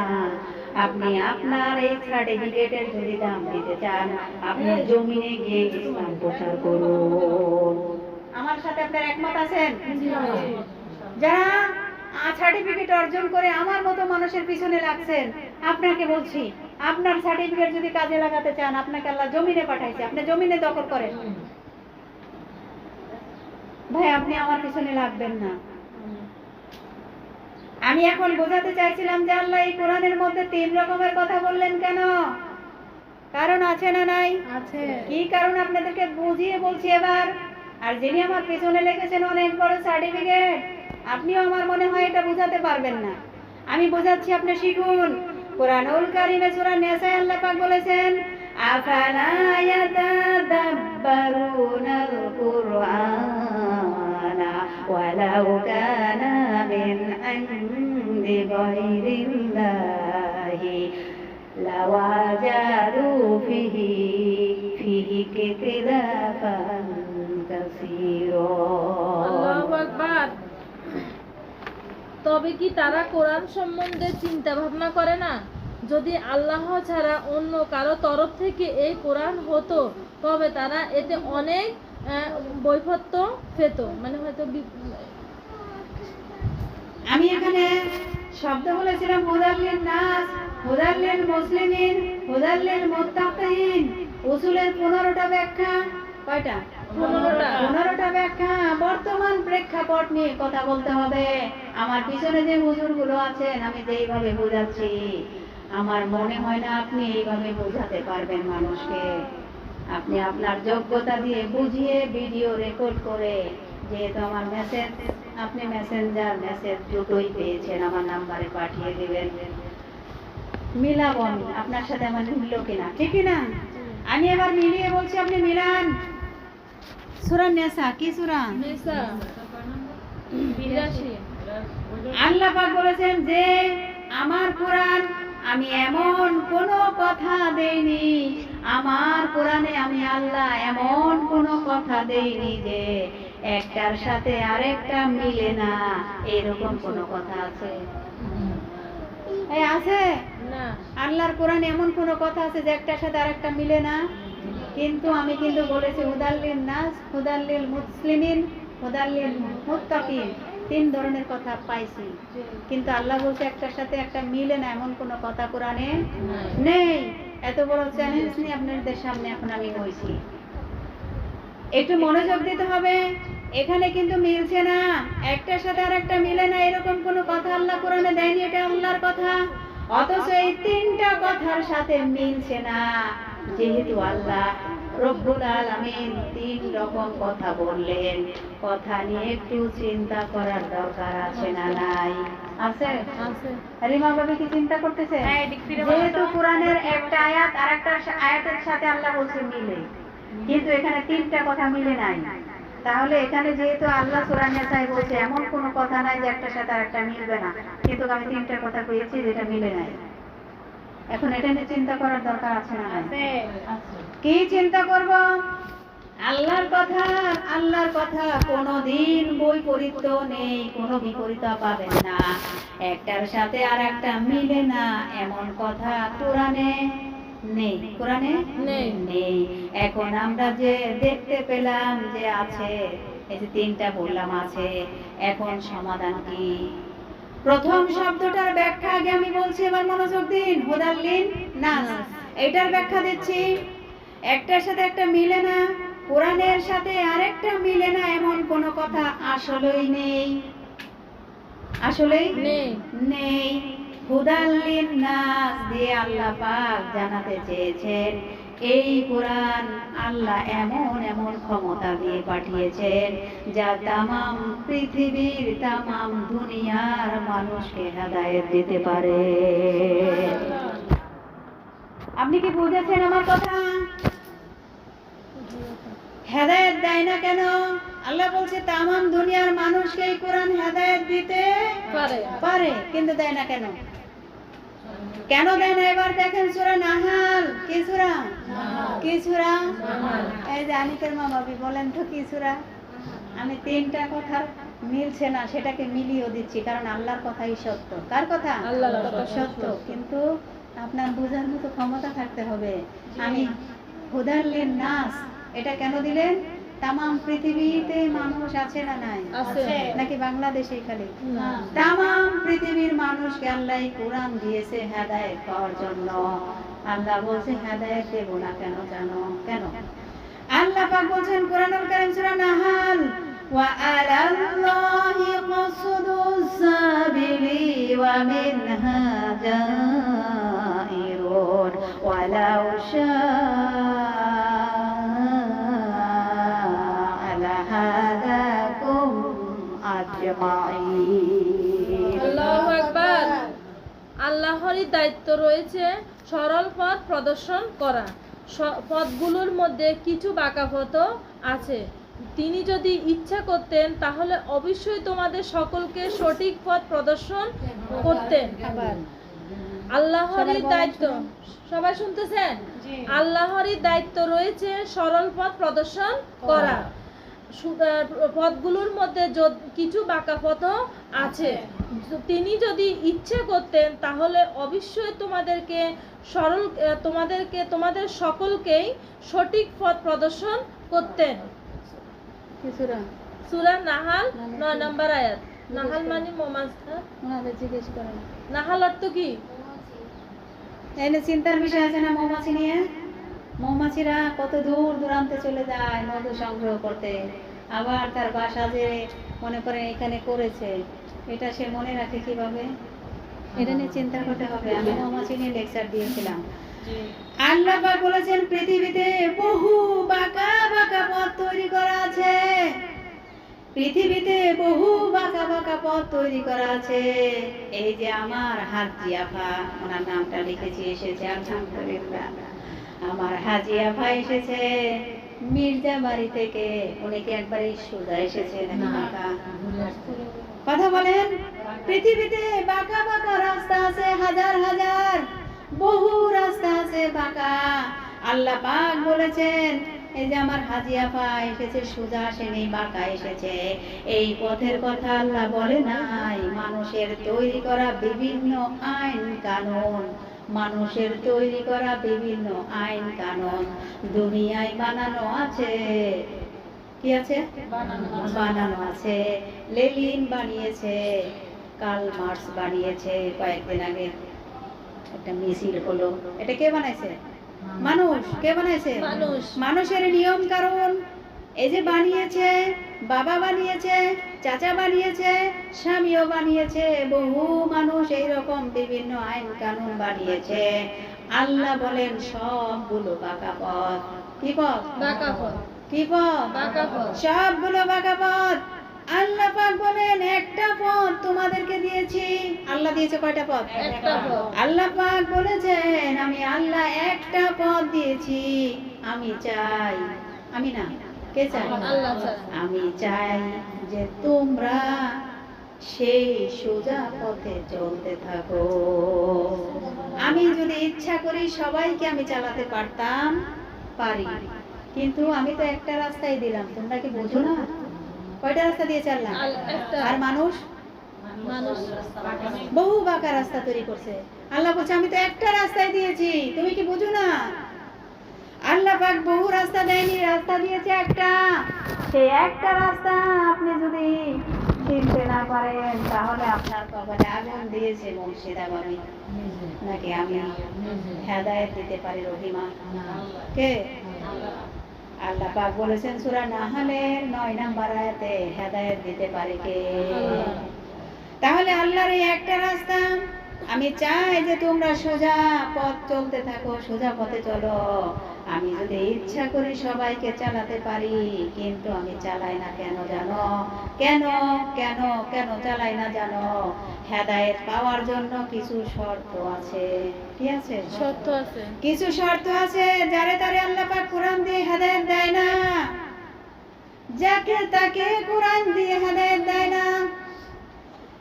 আপনি আপনার এই সার্টিফিকেটের যদি দাম দিতে চান, আপনি জমিনে গিয়ে ইসলাম প্রচার করুন। আমার সাথে আপনার একমত আছেন? যারা সার্টিফিকেট অর্জন করে আমার মতো মানুষের পিছনে লাগছেন, আপনাকে বলছি, আপনার সার্টিফিকেট যদি কাজে লাগাতে চান, আপনাকে আল্লাহ জমিনে পাঠাইছে, আপনি জমিনে দখল করেন। ভাই আপনি আমার পিছনে লাগবেন না। আমি এখন বোঝাতে চাইছিলাম যে আল্লাহ এই কোরআনের মধ্যে 3 রকমের কথা বললেন কেন? কারণ আছে না নাই? আছে। কি কারণ আপনাদেরকে বুঝিয়ে বলছি এবার। আর যিনি আমার পিছনে লেগেছেন অনেক বড় সার্টিফিকেট, আপনিও আমার মনে হয় এটা বোঝাতে পারবেন না। আমি বোঝাচ্ছি, আপনি শিখুন। কোরআনুল কারীমে সূরা নিসায় আল্লাহ পাক বলেছেন, আফালা ইয়াতাদাব্বারুনাল কুরআনা ওয়ালাউ কানা মিন ইনদি গায়রিল্লাহি লাওয়াজাদু ফিহি ইখতিলাফান কাসীরা। আল্লাহু আকবার। তবে কি তারা কোরআন সম্বন্ধে চিন্তা ভাবনা করে না? যদি আল্লাহ ছাড়া অন্য কারো তরফ থেকে এই কোরআন হতো, তবে তারা এতে অনেক বৈফত্য পেত, মানে হয়তো আমি এখানে শব্দ বলেছিলাম হুদাল্লিন নাস, হুদাল্লিল মুসলিমিন, হুদাল্লিল মুত্তাকিন। উসুলের 15টা ব্যাখ্যা। কয়টা? 15টা ব্যাখ্যা। বর্তমান প্রেক্ষাপট নিয়ে কথা বলতে হবে। আমার পিছনে যে হুজুরগুলো আছেন, আমি যেইভাবে বোঝাচ্ছি, আমার মনে হয় না আপনি এইভাবে বোঝাতে পারবেন মানুষকে। আপনি আপনার যোগ্যতা দিয়ে বুঝিয়ে ভিডিও রেকর্ড করে, যেহেতু আমার মেসেজ, আপনি মেসেঞ্জার মেসেজ দুটোই পেয়েছেন, আমার নাম্বারে পাঠিয়ে দিবেন। মিলাবো আমি, আপনার সাথে আমার মিললো কিনা, ঠিক না? আমি এবার মিলিয়ে বলছি, আপনি মিলান। সূরা নিসা, কি সূরা? নিসা 82। আল্লাহ পাক বলেছেন যে আমার কোরআন আমি এমন কোনো কথা দেইনি, আমার কোরআনে আমি আল্লাহ এমন কোনো কথা দেইনি যে একটার সাথে আরেকটা মিলে না, এরকম কোনো কথা আছে? এই আছে? না। আল্লাহর কোরআনে এমন কোনো কথা আছে যে একটার সাথে আরেকটা মিলে না? কিন্তু আমি কিন্তু বলেছি হুদাল্লিন নাস, হুদাল্লিল মুসলিমিন, হুদাল্লিল মুত্তাকিন। 3 ধরনের কথা পাইছি, কিন্তু আল্লাহ বলছে একটার সাথে একটা মিলে না, এমন কোনো কথা কোরআনে নেই। এত বড় চ্যালেঞ্জ নিয়ে আপনাদের সামনে এখন আমি বলছি, একটু মনোযোগ দিতে হবে। এখানে কিন্তু মিলছে না, একটার সাথে আরেকটা মিলে না, এরকম কোনো কথা আল্লাহ কোরআনে দেয়নি, এটা আল্লাহর কথা। অথচ এই 3টা কথার সাথে মিলছে না, যেহেতু আল্লাহ রব্বুল আলামিন 3 রকম কথা বললেন, কথা নিয়ে একটু চিন্তা করার দরকার আছে না নাই? আছে? আছে। রিমা ভাবি কি চিন্তা করতেছে? যেহেতু কোরআনের একটা আয়াত আরেকটা আয়াতের সাথে আল্লাহ বলছে মিলে, কিন্তু এখানে 3টা কথা মিলে নাই। তাহলে এখানে যেহেতু আল্লাহ সূরা নিসায় বলছে এমন কোনো কথা নাই যে একটার সাথে আরেকটা মিলবে না, কিন্তু আমি 3টা কথা কইছি যেটা মিলে নাই। এখন এটা নিয়ে চিন্তা করার দরকার আছে না? কি চিন্তা করব? আল্লাহর কথা কোনোদিন বৈপরীত্য নেই, কোনো বিপরীত পাবেন না। একটার সাথে আর একটা মিলে না এমন কথা কোরআনে নেই, কোরআনে নেই। এখন আমরা যে দেখতে পেলাম যে আছে, এই যে 3টা বললাম আছে, এখন সমাধান কি? প্রথম শব্দটার ব্যাখ্যা আগে আমি বলছি, এবার মনোযোগ দিন। হুদাল্লিন নাস, এটার ব্যাখ্যা দিচ্ছি। একটার সাথে একটা মিলে না, কোরআনের সাথে আরেকটা মিলে না এমন কোনো কথা আসলেই নেই, আসলেই নেই। নেই। হুদাল লিন্নাস দিয়ে আল্লাহ পাক জানাতে চেয়েছেন এই কোরআন আল্লাহ এমন এমন ক্ষমতা দিয়ে পাঠিয়েছেন যা তামাম পৃথিবীর তামাম দুনিয়ার মানুষকে হেদায়েত দিতে পারে। আপনি কি বুঝেছেন আমার কথা? হেদায়েত দেয় না কেন? আল্লাহ বলছে তামাম দুনিয়ার মানুষকে এই কোরআন হেদায়েত দিতে পারে। পারে, কিন্তু দেয় না কেন? কেন দেয় না? এবার দেখেন সূরা নাহাল। কি সূরা? কি সূরা? এই যে আনিকের মা ভাবি বলেন তো কি সূরা? আমি তিনটা কথা মিলছে না সেটাকে মিলিয়ে দিচ্ছি, কারণ আল্লাহর কথাই সত্য। কার কথা? আল্লাহর কথা সত্য, কিন্তু আপনার বোঝার মতো ক্ষমতা থাকতে হবে। আমি হুদাল লিন্নাস এটা কেন দিলেন? তামাম পৃথিবীতে মানুষ আছে না নাই? আছে। নাকি বাংলাদেশেই খালি? না। তামাম পৃথিবীর মানুষকে আল্লাহ কোরআন দিয়েছে হেদায়েত পাওয়ার জন্য। আল্লাহ বলছে হেদায়েত দেব না কেন জানো? কেন? আল্লাহ পাক বলছেন কোরআনুল কারীম সূরা নাহাল, ওয়া আলাল্লাহি মাসদুস সাবিলি ওয়া মিনহা জাইরুন ওয়ালাউ শাআ লাহাদাকুম আজমাইন। আল্লাহু আকবার। আল্লাহরই দায়িত্ব রয়েছে সরল পথ প্রদর্শন করা। পথগুলোর মধ্যে কিছু বাঁকা পথও আছে। তিনি যদি ইচ্ছা করতেন তাহলে অবশ্যই তোমাদের সকলকে সঠিক পথ প্রদর্শন করতেন। আল্লাহরই দায়িত্ব, সবাই শুনতেছেন? আল্লাহরই দায়িত্ব রয়েছে সরল পথ প্রদর্শন করা। পথগুলোর মধ্যে কিছু বাঁকা পথও আছে। তিনি যদি ইচ্ছে করতেন তাহলে অবশ্যই তোমাদের সকলকেই সঠিক পথ প্রদর্শন করতেন। কি সূরা? সূরা নাহাল 9 নম্বর আয়াত। নাহাল মানে মৌমাছি। ওনাদের জিজ্ঞেস করেন। নাহাল অর্থ কি? এনে চিন্তার বিষয় আছে না মৌমাছি নিয়ে? মৌমাছিরা কত দূর দূরান্তে চলে যায় মধু সংগ্রহ করতে, আবার তার বাসা যে মনে করেন এখানে করেছে, এটা সে মনে রাখে কিভাবে? এটা নিয়ে চিন্তা করতে হবে। আমি মৌমাছি নিয়ে লেকচার দিয়েছিলাম। আল্লাহ পাক বলেছেন পৃথিবীতে বহু বাঁকা বাঁকা পথ তৈরি করা আছে। পৃথিবীতে বহু বাঁকা বাঁকা পথ তৈরি করা আছে। এই যে আমার হাজি আফা, ওনার নামটা লিখেছি, এসেছে আলহামদুলিল্লাহ। আমার হাজি আফা এসেছে মির্জা বাড়ি থেকে। উনি কি একবারই সোজা এসেছে নাকি বাঁকা? কথা বলেন। পৃথিবীতে বাঁকা বাঁকা রাস্তা আছে, হাজার হাজার বহু রাস্তা আছে বাঁকা। আল্লাহ পাক বলেছেন এই যে আমার হাজি আফা এসেছে সোজা আসেনি, বাঁকা এসেছে। এই পথের কথা আল্লাহ বলে নাই। মানুষের তৈরি করা বিভিন্ন আইন কানুন, মানুষের তৈরি করা বিভিন্ন আইন কানুন দুনিয়ায় বানানো আছে। কি আছে? বানানো আছে। লেনিন বানিয়েছে, কার্ল মার্কস বানিয়েছে। কয়েকদিন আগে একটা মিছিল হলো, এটা কে বানাইছে? মানুষ। কে বানাইছে? মানুষ। মানুষের নিয়ম কানুন এই যে বানিয়েছে, বাবা বানিয়েছে, চাচা বানিয়েছে, স্বামীও বানিয়েছে, বহু মানুষ এইরকম বিভিন্ন আইন কানুন বানিয়েছে। আল্লাহ বলেন সবগুলো বাঁকা পথ। কি পথ? বাঁকা পথ। কি পথ? বাঁকা পথ। সবগুলো বাঁকা পথ। আল্লাহ পাক বলেন একটা পথ তোমাদেরকে দিয়েছি। আল্লাহ দিয়েছে কয়টা পথ? একটা পথ। আল্লাহ পাক বলেছেন আমি আল্লাহ একটা পথ দিয়েছি। আমি চাই, আমি না, কে চায়? আল্লাহ চায়। আমি চাই যে তোমরা সেই সোজা পথে চলতে থাকো। আমি যদি ইচ্ছা করি সবাইকে আমি চালাতে পারতাম, পারি, কিন্তু আমি তো একটা রাস্তাই দিলাম। তোমরা কি বোঝো না? কয়টা রাস্তা দিয়ে চাললাম? একটা। আর মানুষ মানুষ বহু বাঁকা রাস্তা তৈরি করছে। আল্লাহ বলছে আমি তো একটা রাস্তাই দিয়েছি, তুমি কি বুঝো না? আল্লাহ পাক বহু রাস্তা দেয়নি, রাস্তা দিয়েছে একটা। সেই একটা রাস্তা আপনি যদি চিনতে না পারেন তাহলে আপনার কপালে আগুন দিয়েছে মুর্শিদা ভাবি, নাকি আমি হেদায়েত দিতে পারি রহিমা? কে? আল্লাহ পাক বলেছেন সূরা নাহলের 9 নম্বর আয়াতে, হেদায়েত দিতে পারে কে? তাহলে আল্লাহর এই একটা রাস্তা। আমি চাই যে তোমরা সোজা পথ চলতে থাকো, সোজা পথে চলো। আমি যদি ইচ্ছা করি সবাইকে চালাতে পারি, কিন্তু আমি চালাই না। কেন জানো? কেন কেন কেন চালাই না জানো? হেদায়েত পাওয়ার জন্য কিছু শর্ত আছে। কি আছে? সত্য আছে। কিছু শর্ত আছে। যারে তারে আল্লাহ পাক কোরআন দিয়ে হেদায়েত দেয় না, যাকে তাকে কোরআন দিয়ে হেদায়েত দেয় না।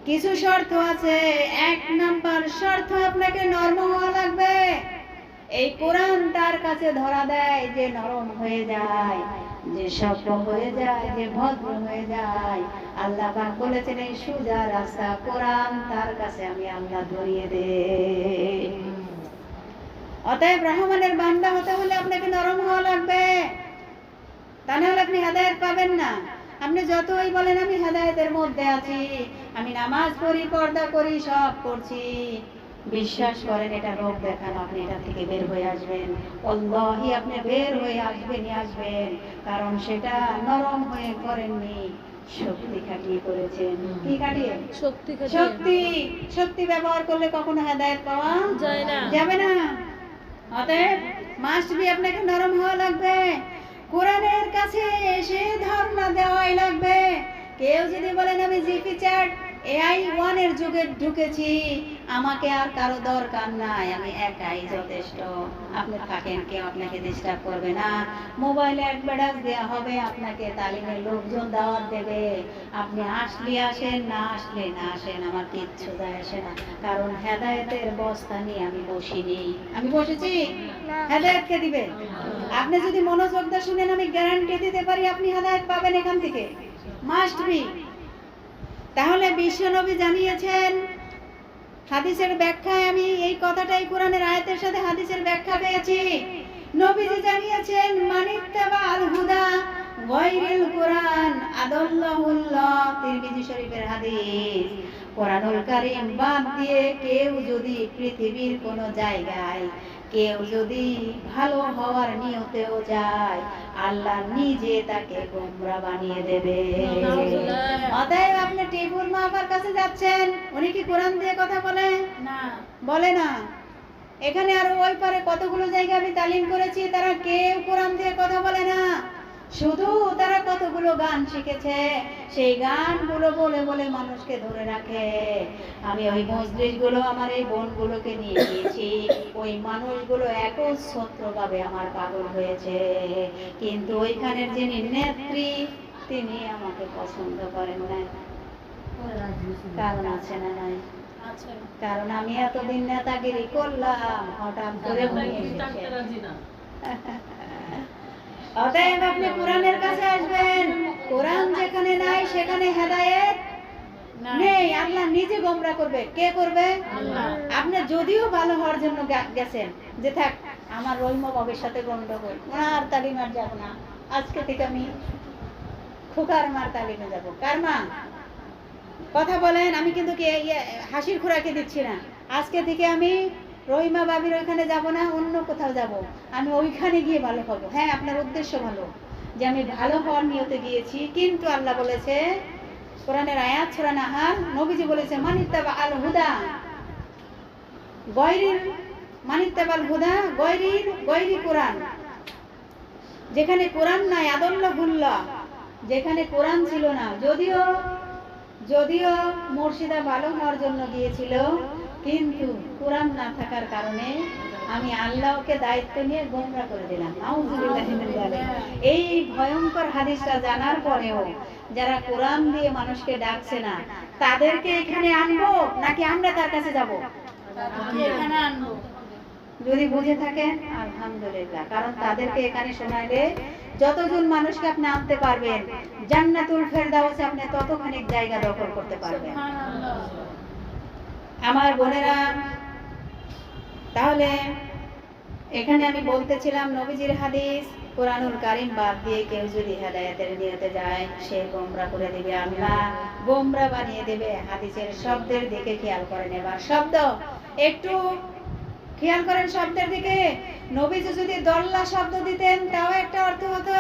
কিছু শর্ত আছে। 1 নাম্বার শর্ত, আপনাকে নরম হওয়া লাগবে। এই কোরআন তার কাছে ধরা দেয় যে নরম হয়ে যায়, যে শক্ত হয়ে যায়, যে ভদ্র হয়ে যায়। আল্লাহ পাক বলেছেন এই সোজা রাস্তা কোরআন, তার কাছে আমি আল্লাহ ধরিয়ে দেই। অতএব রহমানের বান্দা হতে হলে আপনাকে নরম হওয়া লাগবে, তা নাহলে আপনি হেদায়েত পাবেন না। আপনি যতই বলেন আমি হেদায়েতের মধ্যে আছি, আমি নামাজ পড়ি, পর্দা করি, সব করছি, বিশ্বাস করেন এটা রোগ দেখানো, আপনি এটা থেকে বের হয়ে আসবেন। আল্লাহি আপনি বের হয়ে আসবেন, কারণ সেটা নরম হয়ে করেননি, শক্তি খাটিয়ে করেছেন। কি খাটিয়ে? শক্তি খাটিয়ে। শক্তি শক্তি ব্যবহার করলে কখনো হেদায়েত পাওয়া যায় না। যাবে না। অতএব মাস্ট বি আপনাকে নরম হওয়া লাগবে, কোরআনের কাছে এসে ধর্ণা দেওয়াই লাগবে। কেউ যদি বলেন আমি জিপি চ্যাট AI 1 এর যুগে ঢুকেছি, আমাকে আর কারো দরকার নাই, আমি একাই যথেষ্ট, আপনি থাকেন, কেউ আপনাকে ডিস্টার্ব করবে না। মোবাইলে অ্যাডভার্টাইজ দেওয়া হবে, আপনাকে তালিমের লোকজন দাওয়াত দেবে, আপনি আসলে আসেন, না আসলে না আসেন, আমার কিচ্ছু যায় আসে না। কারণ হেদায়েতের বস্তা নিয়ে আমি বসিনি। আমি বসেছি? হেদায়েত কে দিবে? আপনি যদি মনোযোগ দিয়ে শুনেন, আমি গ্যারান্টি দিতে পারি আপনি হেদায়েত পাবেন এখান থেকে, মাস্ট বি। তাহলে বিশ্বনবী জানিয়েছেন, হাদিসের ব্যাখ্যায় আমি এই কথাটাই কোরআনের আয়াতের সাথে হাদিসের ব্যাখ্যা পেয়েছি। নবীজি জানিয়েছেন মানিত্তাবা আল হুদা গায়রিল কোরআন আদাল্লাহুল্লাহ, তিরমিজি শরীফের হাদিস। কোরআনুল কারীম বাদ দিয়ে কেউ যদি পৃথিবীর কোন জায়গায় কেউ যদি ভালো হওয়ার নিয়তেও যায়, আল্লাহ নিজে তাকে গোমরা বানিয়ে দেবে। অতএব আপনি টিপুর মাহাবার কাছে যাচ্ছেন, উনি কি কোরআন দিয়ে কথা বলে? না, বলে না। এখানে আর ওই পারে কতগুলো জায়গা আমি তালিম করেছি, তারা কেউ কোরআন দিয়ে কথা বলে না। শুধু তারা কতগুলো গান শিখেছে, সেই গানগুলো বলে বলে মানুষকে ধরে রাখে। আমি ওই মজলিসগুলো আমার এই বোনগুলোকে নিয়ে গিয়েছি, ওই মানুষগুলো একচ্ছত্রভাবে আমার পাগল হয়েছে, কিন্তু ওইখানের যিনি নেত্রী তিনি আমাকে পছন্দ করেন না। কারণ আছে না নাই? আচ্ছা। কারণ আমি এতদিন নেতাগিরি করলাম, হঠাৎ করে উনি এসেছেন। অতএব আপনি কোরআনের কাছে আসবেন। কোরআন যেখানে নাই সেখানে হেদায়েত নেই। আল্লাহ নিজে গোমরা করবে। কে করবে? আল্লাহ। আপনি যদিও ভালো হওয়ার জন্য গেছেন, যে থাক আমার রহিম বাবের সাথে গন্ডগোল, ওনার তালিম আর যাব না, আজকে থেকে আমি খোকার মার তালিমে যাব। কার মা? কথা বলেন, আমি কিন্তু হাসির খোরাকে দিচ্ছি না। আজকে থেকে আমি রহিমা বাবির ওইখানে যাব না, অন্য কোথাও যাব, আমি ওইখানে গিয়ে ভালো হব। হ্যাঁ, আপনার উদ্দেশ্য ভালো, যে আমি ভালো হওয়ার নিয়তে গিয়েছি, কিন্তু আল্লাহ বলেছে কোরআনের আয়াত সূরা নাহাল, নবীজি বলেছে মানিত্তাবা আল হুদা গায়রিল মানিত্তাবাল হুদা গায়রি কোরআন। যেখানে কোরআন নাই, আদাল্লাহুল্লাহ, যেখানে কোরআন ছিল না, যদিও মুর্শিদা ভালো হওয়ার জন্য গিয়েছিল, কিন্তু কোরআন না থাকার কারণে আমি আল্লাহকে দায়িত্ব নিয়ে গোমরা করে দিলাম। নাউযুবিল্লাহি মিন যালিক। এই ভয়ঙ্কর হাদিসটা জানার পরেও যারা কোরআন দিয়ে মানুষকে ডাকছে না, তাদেরকে এখানে আনবো নাকি আমরা তার কাছে যাব? এখানে আনবো। যদি বুঝে থাকেন আলহামদুলিল্লাহ, কারণ তাদেরকে এখানে শোনাইলে যতজন মানুষকে আপনি আনতে পারবেন, জান্নাতুল ফেরদাউসে আপনি ততখানি জায়গা দখল করতে পারবেন। আমার বোনেরা, তাহলে এখানে আমি বলতেছিলাম নবীজির হাদিস, কোরআনুল কারীম বাদ দিয়ে কেউ যদি হেদায়েতের নিয়তে যায়, সে গোমরা করে দিবে, আল্লাহ গোমরা বানিয়ে দেবে। হাদিসের শব্দের দিকে খেয়াল করেন। এবার শব্দ একটু খেয়াল করেন শব্দের দিকে। নবীজি যদি দল্লা শব্দ দিতেন তাও একটা অর্থ হতো,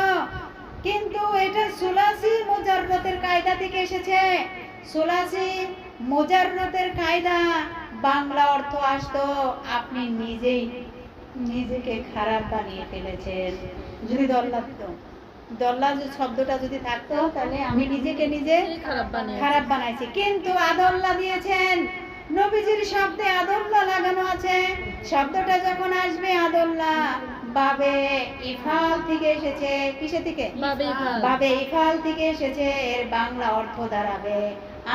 কিন্তু এটা সুলাসি মুজাররতের কায়দা থেকে এসেছে। সুলাসি মুজাররতের কায়দা বাংলা অর্থ আসতো আপনি নিজেই নিজেকে খারাপ বানিয়ে ফেলেছেন। যদি দল্লা দিত, দল্লা যে শব্দটা যদি থাকতো তাহলে আমি নিজেকে নিজে খারাপ বানাইছি। কিন্তু আদল্লা দিয়েছেন, নবীজির শব্দে আদল্লা লাগানো আছে। শব্দটা যখন আসবে আদল্লা বাবে ইফাল থেকে এসেছে। কিসে থেকে? বাবে ইফাল থেকে এসেছে। এর বাংলা অর্থ দাঁড়াবে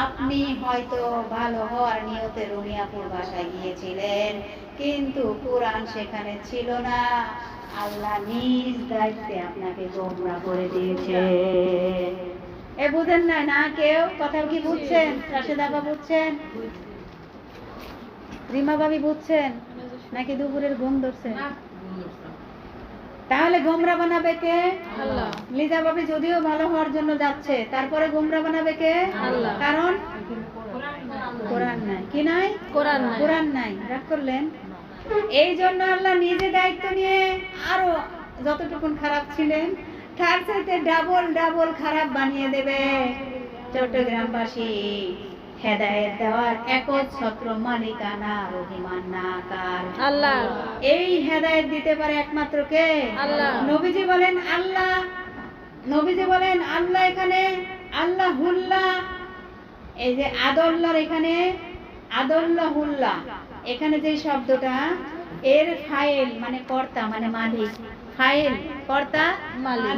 আপনি হয়তো ভালো হওয়ার নিয়তে রুমিয়াপুর ভাষায় গিয়েছিলেন, কিন্তু কোরআন সেখানে ছিল না। আল্লাহ নিজ দায়িত্বে আপনাকে গোমরা করে দিয়েছে। এ বুঝেন না? না কেউ কথা কি বুঝছেন? রাশেদা আপা বুঝছেন? রিমা ভাবি বুঝছেন নাকি দুপুরের ঘুম ধরছেন? তাহলে গোমরা বানাবে কে? আল্লাহ। লিজা ভাবি যদিও ভালো হওয়ার জন্য যাচ্ছে, তারপরে গোমরা বানাবে কে? আল্লাহ। কারণ কোরআন নাই। কি নাই? কোরআন নাই। রাগ করলেন? এই জন্য আল্লাহ নিজে দায়িত্ব নিয়ে আরো যতটুকুন খারাপ ছিলেন তার চাইতে ডাবল ডাবল খারাপ বানিয়ে দেবে। চট্টগ্রামবাসী হেদায়েত দেওয়ার একচ্ছত্র মালিকানা রহিমান না কার? আল্লাহ। এই হেদায়েত দিতে পারে একমাত্র কে? আল্লাহ। নবীজি বলেন আল্লাহ, নবীজি বলেন আল্লাহ। এখানে আল্লাহ হুল্লা, এই যে আদল্লার এখানে আদল্লাহুল্লাহ, এখানে যে শব্দটা এর ফাইল মানে কর্তা মানে মালিক, ফাইল কর্তা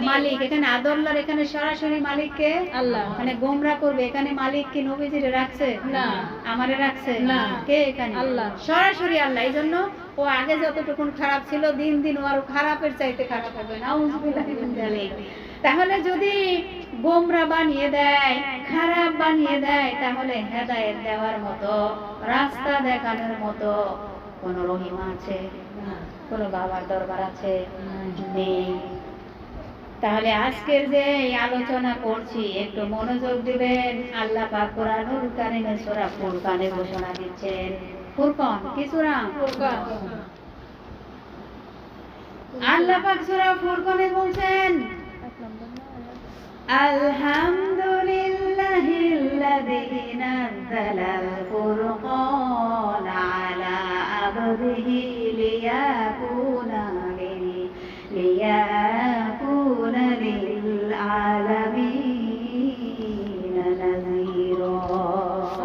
মালিক। এখানে আদল্লার এখানে সরাসরি মালিককে আল্লাহ। মানে গোমরা করবে। এখানে মালিক কি নবীজিরে রাখছে? না। আমারে রাখছে? না। কে এখানে? আল্লাহ। সরাসরি আল্লাহ। এই জন্য ও আগে যতটুকুন খারাপ ছিল দিন দিন ও আরো খারাপের চাইতে খারাপ হবে। নাউজুবিল্লাহি মিন যালিক। তাহলে যদি গোমরা বানিয়ে দেয়, খারাপ বানিয়ে দেয়, তাহলে হেদায়েত দেওয়ার মতো, রাস্তা দেখানোর মতো কোন রহিম আছে? কোন বাবার দরবার আছে? নেই। তাহলে আজকের যে এই আলোচনা করছি একটু মনোযোগ দিবেন। আল্লাহ পাক কোরআনুল কারীমে সূরা ফুরকানে ঘোষণা দিচ্ছেন। ফুরকান কি সূরা? ফুরকান। আল্লাহ পাক সূরা ফুরকানে বলছেন আলহামদুলিল্লাহিল্লাযী নাযালাল ফুরকান আলা আবদিহি লিয়াকুনা লিল আলামিন নাযীরা।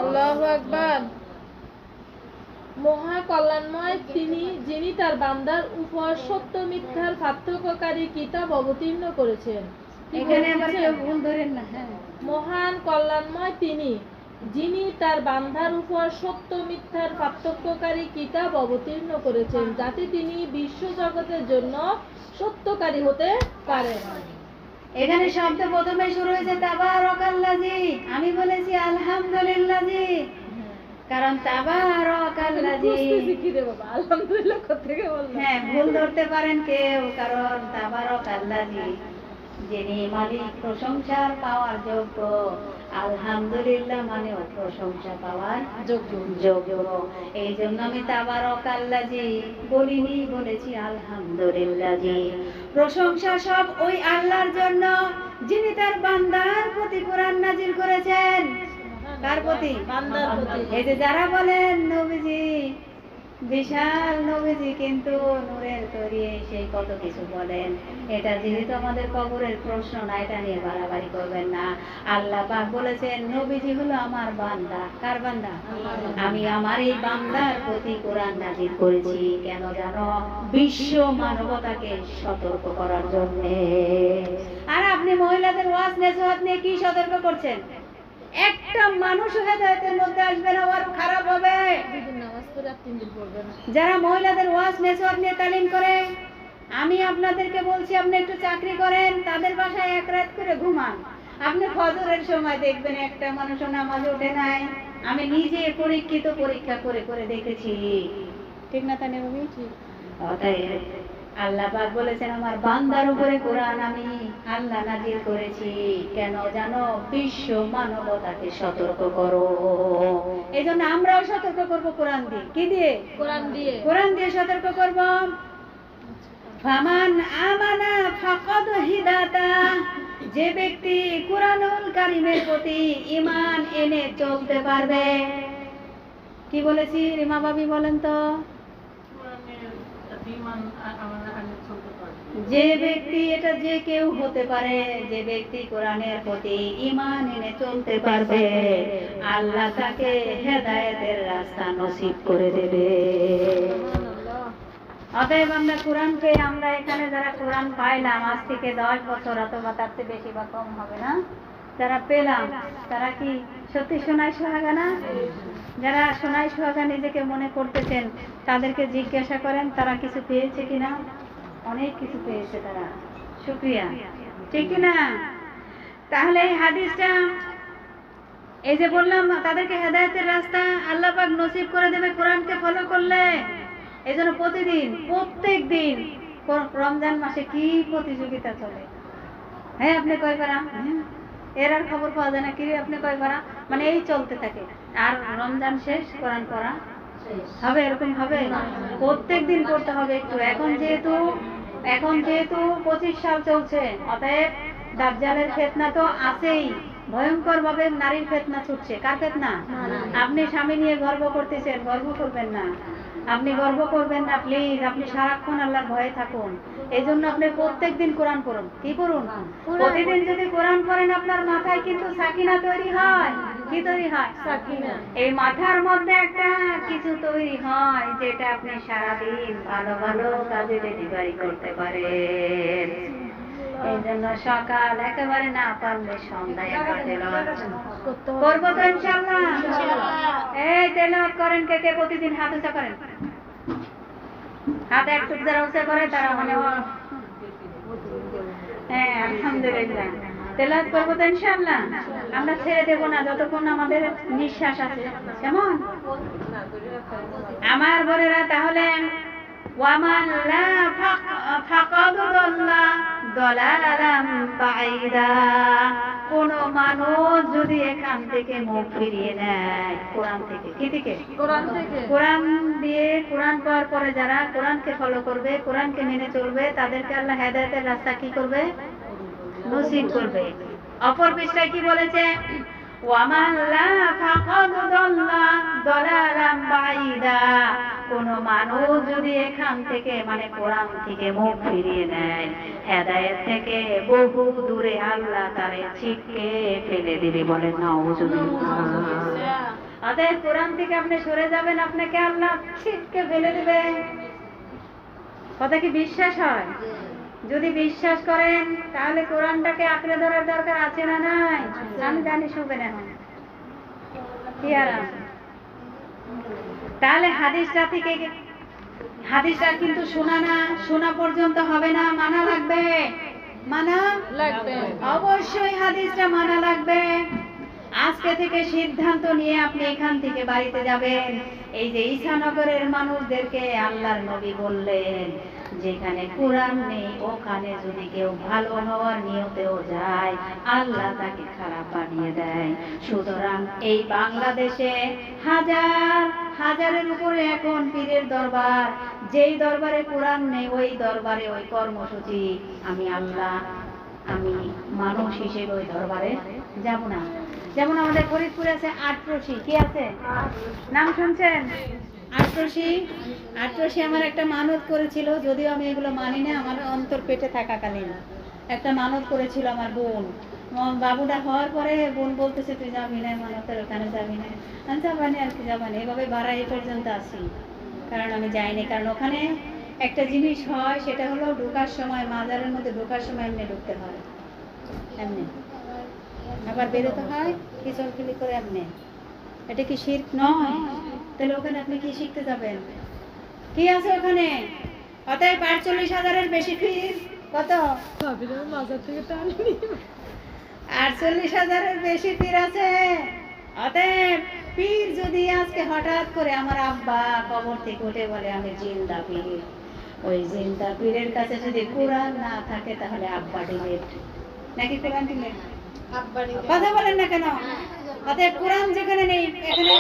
আল্লাহু আকবার। মহা কল্যাণময় তিনি, যিনি তার বান্দার উপর সত্য মিথ্যার পার্থক্যকারী কিতাব অবতীর্ণ করেছেন। এখানে আবার কেউ ভুল ধরেন না। হ্যাঁ, মহান কল্যাণময় তিনি, যিনি তার বান্দার উপর সত্য মিথ্যার পার্থক্যকারী কিতাব অবতীর্ণ করেছেন, যাতে তিনি বিশ্ব জগতের জন্য সত্যকারী হতে পারেন। এখানে শব্দ প্রথমে শুরু হয়েছে তাবারাকাল্লাযী। আমি বলেছি আলহামদুলিল্লাহি, কারণ তাবারাকাল্লাযী। আলহামদুলিল্লাহ কোথেকে বললাম? হ্যাঁ, ভুল ধরতে পারেন কেউ, কারণ তাবারাকাল্লাযী যিনি মালিক, প্রশংসার পাওয়ার যোগ্য। আলহামদুলিল্লাহ মানেও প্রশংসা পাওয়ার যোগ্য। এই জন্য আমি তাবারাকাল্লাযী বলিনি, বলেছি আলহামদুলিল্লাহি। প্রশংসা সব ওই আল্লাহর জন্য যিনি তার বান্দার প্রতি কোরআন নাজিল করেছেন। কার প্রতি? বান্দার প্রতি। এই যে যারা বলেন নবীজি বিশাল, নবীজি কিন্তু নূরের তৈরি, সেই কত কিছু বলেন, এটা যেহেতু আমাদের কবরের প্রশ্ন না, এটা নিয়ে বাড়াবাড়ি করবেন না। আল্লাহ পাক বলেছেন নবীজি হলো আমার বান্দা। কার বান্দা? আমি আমার এই বান্দার প্রতি কোরআন নাজিল করেছি। কেন জানো? বিশ্ব মানবতাকে সতর্ক করার জন্য। আর আপনি মহিলাদের ওয়াজ নসিহত নিয়ে কি সতর্ক করছেন? একটা মানুষ হেদায়েতের মধ্যে আসবে না, আর খারাপ হবে। যারা মহিলাদের ওয়াজ নসিহত নিয়ে তালিম করে, আমি আপনাদেরকে বলছি আপনি একটু চাকরি করেন, তাদের বাসায় এক রাত করে ঘুমান। আপনি ফজরের সময় দেখবেন একটা মানুষও নামাজ ওঠে নাই। আমি নিজে পরীক্ষা করে করে দেখেছি। ঠিক না তাই? ঠিক। অতএব আল্লাহ পাক বলেছেন আমার বান্দার উপরে কোরআন আমি আল্লাহ নাজিল করেছি কেন জানো বিশ্ব মানবতাকে সতর্ক করো। এই জন্য আমরাও সতর্ক করব কোরআন দিয়ে। কি দিয়ে? কোরআন দিয়ে। কোরআন দিয়ে সতর্ক করব। ফামান আমানা ফাকাদ হিদাতা, যে ব্যক্তি কুরআনুল কারীমের প্রতি ঈমান এনে চলতে পারবে। কি বলেছি রিমা ভাবি বলেন তো? যে ব্যক্তি, এটা যে কেউ হতে পারে, যে ব্যক্তি কোরআনের প্রতি ঈমান এনে চলতে পারবে আল্লাহ তাকে হেদায়েতের রাস্তা নসিব করে দেবে। অতএব আমরা কোরআনকে, আমরা এখানে যারা কোরআন পাইলাম আজ থেকে 10 বছর অথবা তার চেয়ে বেশি বা কম হবে না, যারা পেলাম তারা কি সত্যি সোনায় সোহাগা না? যারা সোনায় সোহাগা নিজেকে মনে করতেছেন তাদেরকে জিজ্ঞাসা করেন তারা কিছু পেয়েছে কিনা। অনেক কিছু পেয়েছে তারা, শুকরিয়া, ঠিক কিনা? তাহলে এই হাদিসটা, এই যে বললাম তাদেরকে হেদায়েতের রাস্তা আল্লাহ পাক নসিব করে দেবে কোরআনকে ফলো করলে। এই জন্য প্রতিদিন, প্রত্যেক দিন রমজান মাসে কি প্রতিযোগিতা চলে। হ্যাঁ আপনি কয় পারা, এর আর খবর পাওয়া যায় না, কি আপনি কয় পারা, মানে এই চলতে থাকে। আর রমজান শেষ কোরআন পড়া হবে, এরকম হবে? প্রত্যেক দিন পড়তে হবে একটু। এখন যেহেতু 25 সাল চলছে, অতএব দাজ্জালের ফিতনা তো আছেই, ভয়ঙ্কর ভাবে নারীর ফিতনা ছুটছে। কার ফিতনা? আপনি স্বামী নিয়ে গর্ব করতেছেন, গর্ব করবেন না, আপনি গর্ব করবেন না প্লিজ। আপনি সারাক্ষণ আল্লাহর ভয়ে থাকুন। এই জন্য আপনি প্রত্যেক দিন কোরআন পড়ুন। কি করুন? প্রতিদিন যদি কোরআন পড়েন আপনার মাথায় কিন্তু সাকিনা তৈরি হয়। কি তৈরি হয়? সাকিনা। এই মাথার মধ্যে একটা কিছু তৈরি হয় যেটা আপনি সারাদিন ভালো ভালো কাজে ডেলিভারি করতে পারেন। এই জন্য সকাল একেবারে না পারলে সন্ধ্যায় একবার তেলাওয়াত করবো তো ইনশাআল্লাহ। এই তেলাওয়াত করেন কে কে প্রতিদিন? হাত উঁচা করেন, হাত একটু যারা উঁচা করে তারা মানে হ্যাঁ আলহামদুলিল্লাহ। তেলাওয়াত করবো তো ইনশাআল্লাহ। আমরা ছেড়ে দেবো না যতক্ষণ আমাদের নিঃশ্বাস আছে, কেমন আমার বোনেরা? তাহলে ওয়ামান লা ফাকাদ দাল্লা দালালাম বাঈদা, কোন মানুষ যদি এখান থেকে মুখ ফিরিয়ে নেয় কোরআন থেকে, কি থেকে? কোরআন থেকে। কোরআন দিয়ে, কোরআন পড়ার পরে যারা কোরআনকে ফলো করবে, কোরআনকে মেনে চলবে, তাদেরকে আল্লাহ হেদায়েতের রাস্তা কি করবে? নসিব করবে। অপর পৃষ্ঠায় কি বলেছে? ওয়ামান লা ফাকাদ দাল্লা দালালাম বাঈদা, কোন মানুষ যদি এখান থেকে মানে কোরআন থেকে মুখ ফিরিয়ে নেয়, হেদায়েত থেকে বহু দূরে আল্লাহ তারে ছিটকে ফেলে দিবে। বলেন নাউজুবিল্লাহ। অতএব কোরআন থেকে আপনি সরে যাবেন, আপনাকে আল্লাহ ছিটকে ফেলে দিবে। কথা কি বিশ্বাস হয়? যদি বিশ্বাস করেন তাহলে কোরআনটাকে আঁকড়ে ধরার দরকার আছে না নাই? আমি জানি শুনবেন এখন কি আরাম। তাহলে হাদিসটা থেকে, হাদিসটা কিন্তু শোনা না, শোনা পর্যন্ত হবে না, মানা লাগবে। মানা লাগবে, অবশ্যই হাদিসটা মানা লাগবে। আজকে থেকে সিদ্ধান্ত নিয়ে আপনি এখান থেকে বাড়িতে যাবেন। এই যে ঈসানগরের মানুষদেরকে আল্লাহর নবী বললেন যেখানে কোরআন নেই ওখানে যদি কেউ ভালো হওয়ার নিয়তেও যায় আল্লাহ তাকে খারাপ বানিয়ে দেয়। সুতরাং এই বাংলাদেশে হাজারের উপরে এখন পীরের দরবার, যেই দরবারে কোরআন নেই ওই দরবারে ওই কর্মসূচি আমি মানুষ হিসেবে ওই দরবারে যাব না। যেমন আমাদের ফরিদপুরে আছে আটরশি, কি আছে নাম শুনছেন? আটরশি আমার একটা মানত করেছিল, যদিও আমি এগুলো মানি না, আমার অন্তর পেটে থাকাকালীন একটা মানত করেছিল আমার বোন। বাবুটা হওয়ার পরে বোন বলতেছে তুই যাবি না মানতের ওখানে, যাবি না? আমি যাবানি আর কি, যাবানি। এভাবে ভাড়া এই পর্যন্ত আসি, কারণ আমি যাইনি। কারণ ওখানে একটা জিনিস হয়, সেটা হলো ঢোকার সময়, মাজারের মধ্যে ঢোকার সময় এমনি ঢুকতে হয়, এমনি আবার বেরোতে হয় কি চলফিলি করে এমনি। এটা কি শিরক নয়? তাহলে ওখানে আপনি কি শিখতে যাবেন? কি আছে ওখানে? অতএব 48,000-এর বেশি ফির। কত? 48,000-এর বেশি পীর আছে। অতএব পীর যদি আজকে হঠাৎ করে আমার আব্বা কবর থেকে উঠে বলে আমি জিন্দা পীর, ওই জিন্দা পীরের কাছে যদি কোরআন না থাকে তাহলে আব্বা ডিলেট নাকি কোরআন ডিলেট? কথা বলেন না কেন? অতএব কোরআন যেখানে নেই এখানে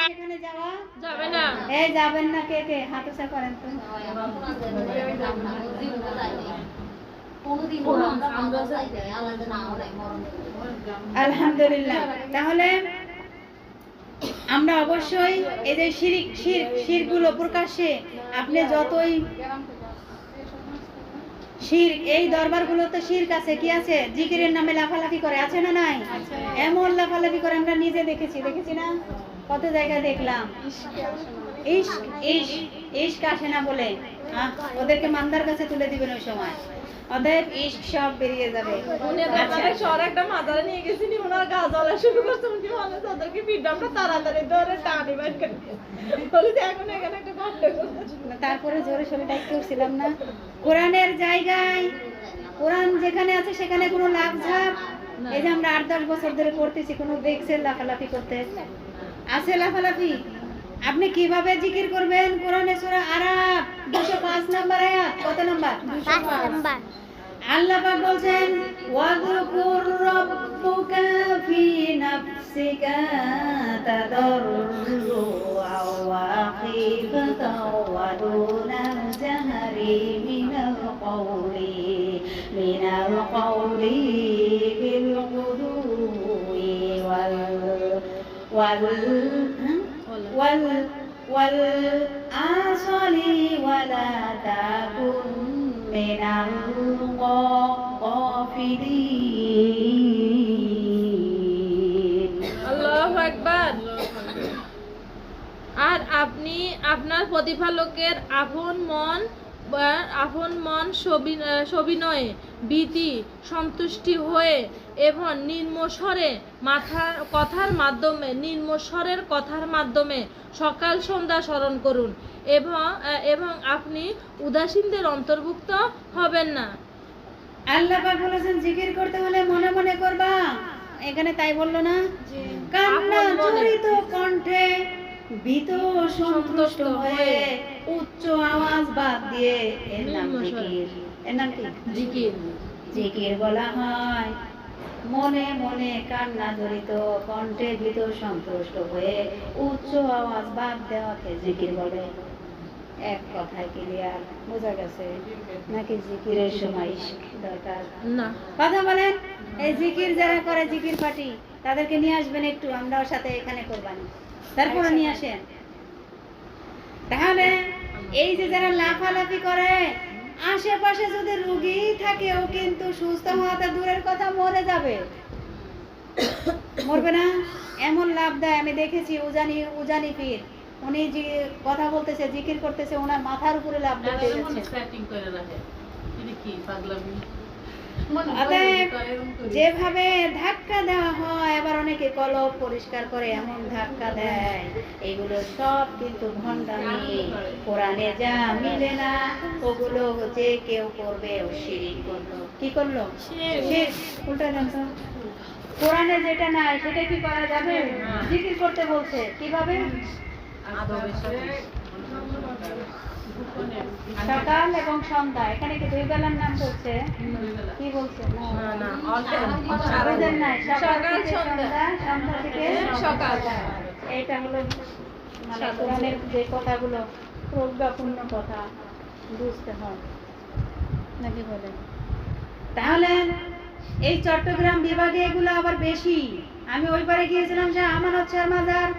সেখানে যাওয়া যাবে না। এই যাবেন না কে কে হাত উঁচা করেন তো। আলহামদুলিল্লাহ। তাহলে আমরা অবশ্যই এই যে শিরগুলো প্রকাশ্যে আপনি যতই শিরক, এই দরবারগুলোতে শিরক আছে, কি আছে? জিকিরের নামে লাফালাফি করে, আছে না নাই? এমন লাফালাফি করে আমরা নিজে দেখেছি না, কত জায়গায় দেখলাম। ইশক ইশক ইশক আসে না বলে ওদেরকে মান্দার কাছে তুলে দিবেন ওই সময়, ওদের ইশক সব বেরিয়ে যাবে। একটা মাজারে নিয়ে গেছি, ওনার গা জ্বলা শুরু করছে, উনি বলে তাদেরকে পিঠটা তাড়াতাড়ি ধরে টানি বাইর করে বলি এখন এখানে একটা গন্ডগোল। তারপরে জোরে সোরে ডাক করছিলাম না, কোরআনের জায়গায়, কোরআন যেখানে আছে সেখানে কোনো লাফঝাপ, এই যে আমরা 8-10 বছর ধরে করতেছি, কোনো দেখছেন লাফালাফি করতে? আছে লাফালাফি? আপনি কিভাবে জিকির করবেন? কোরআনে সূরা আরাফ 205 নম্বর আয়াত, কত নম্বর? 5 নাম্বার। আল্লাহ পাক বলছেন, ওয়াযকুর রাব্বুকা ফি নাফসিকা তাদাররুআ ওয়া খিফাতান ওয়া দুনাল জাহরি মিনাল কওলি বিল গুদুই ওয়াল আসলি ওয়ালা তাকুন মিনাল গাফিলিন। আল্লাহু আকবার। আর আপনি আপনার প্রতিপালকের আপন মন সবিনয়ে ভীতি সন্তুষ্টি হয়ে এবং নিম্নস্বরের কথার মাধ্যমে সকাল সন্ধ্যা স্মরণ করুন এবং আপনি উদাসীনদের অন্তর্ভুক্ত হবেন না। আল্লাহ পাক বলেছেন জিকির করতে হলে মনে মনে করবা, এখানে তাই বললো না? কান্না জড়িত কণ্ঠে ভীত সন্তুষ্ট হয়ে উচ্চ আওয়াজ বাদ দিয়ে, এর নাম জিকির। এর নাম কি? জিকির। জিকির বলা হয় মনে মনে কান্না জড়িত কণ্ঠে ভীত সন্তুষ্ট হয়ে উচ্চ আওয়াজ বাদ দেওয়াকে জিকির বলে। এক কথায় ক্লিয়ার বোঝা গেছে নাকি? জিকিরের সময় ইশক দরকার না। কথা বলেন। এই জিকির যারা করে, জিকির পার্টি, তাদেরকে নিয়ে আসবেন একটু, আমরাও সাথে এখানে কোরবানি, তারপরে নিয়ে আসেন। তাহলে এই যে যারা লাফালাফি করে, আশেপাশে যদি রোগী থাকে ও কিন্তু সুস্থ হওয়াটা দূরের কথা, মরে যাবে। মরবে না? এমন লাভ দেয়, আমি দেখেছি উজানি পীর, উনি যে কথা বলতেছে, জিকির করতেছে, ওনার মাথার উপরে লাভ দিতে যেভাবে ধাক্কা দেওয়া হয়, আবার অনেকে কলব পরিষ্কার করে এমন ধাক্কা দেয়, এগুলো সব কিন্তু ভণ্ডামি। কোরআনে যা মিলে না ওগুলো যে কেউ করবে, ও শিরক করলো। কি করলো? শিরক। উল্টা দেন তো। কোরআনে যেটা নাই সেটা কি করা যাবে? জিকির করতে বলছে, কিভাবে? সকাল এবং সন্ধ্যা, এখানে কি 2 বেলার নাম বলছে? কি বলছে? বুঝেন নাই? সকাল থেকে সন্ধ্যা, সন্ধ্যা থেকে সকাল। এটা হলো মানে কোরআনের যে কথাগুলো প্রজ্ঞাপূর্ণ কথা, বুঝতে হয় নাকি বলেন? তাহলে এই চট্টগ্রাম বিভাগে এগুলো আবার বেশি। আমি ওইবারে গিয়েছিলাম, যে আমানত শাহর মাজার,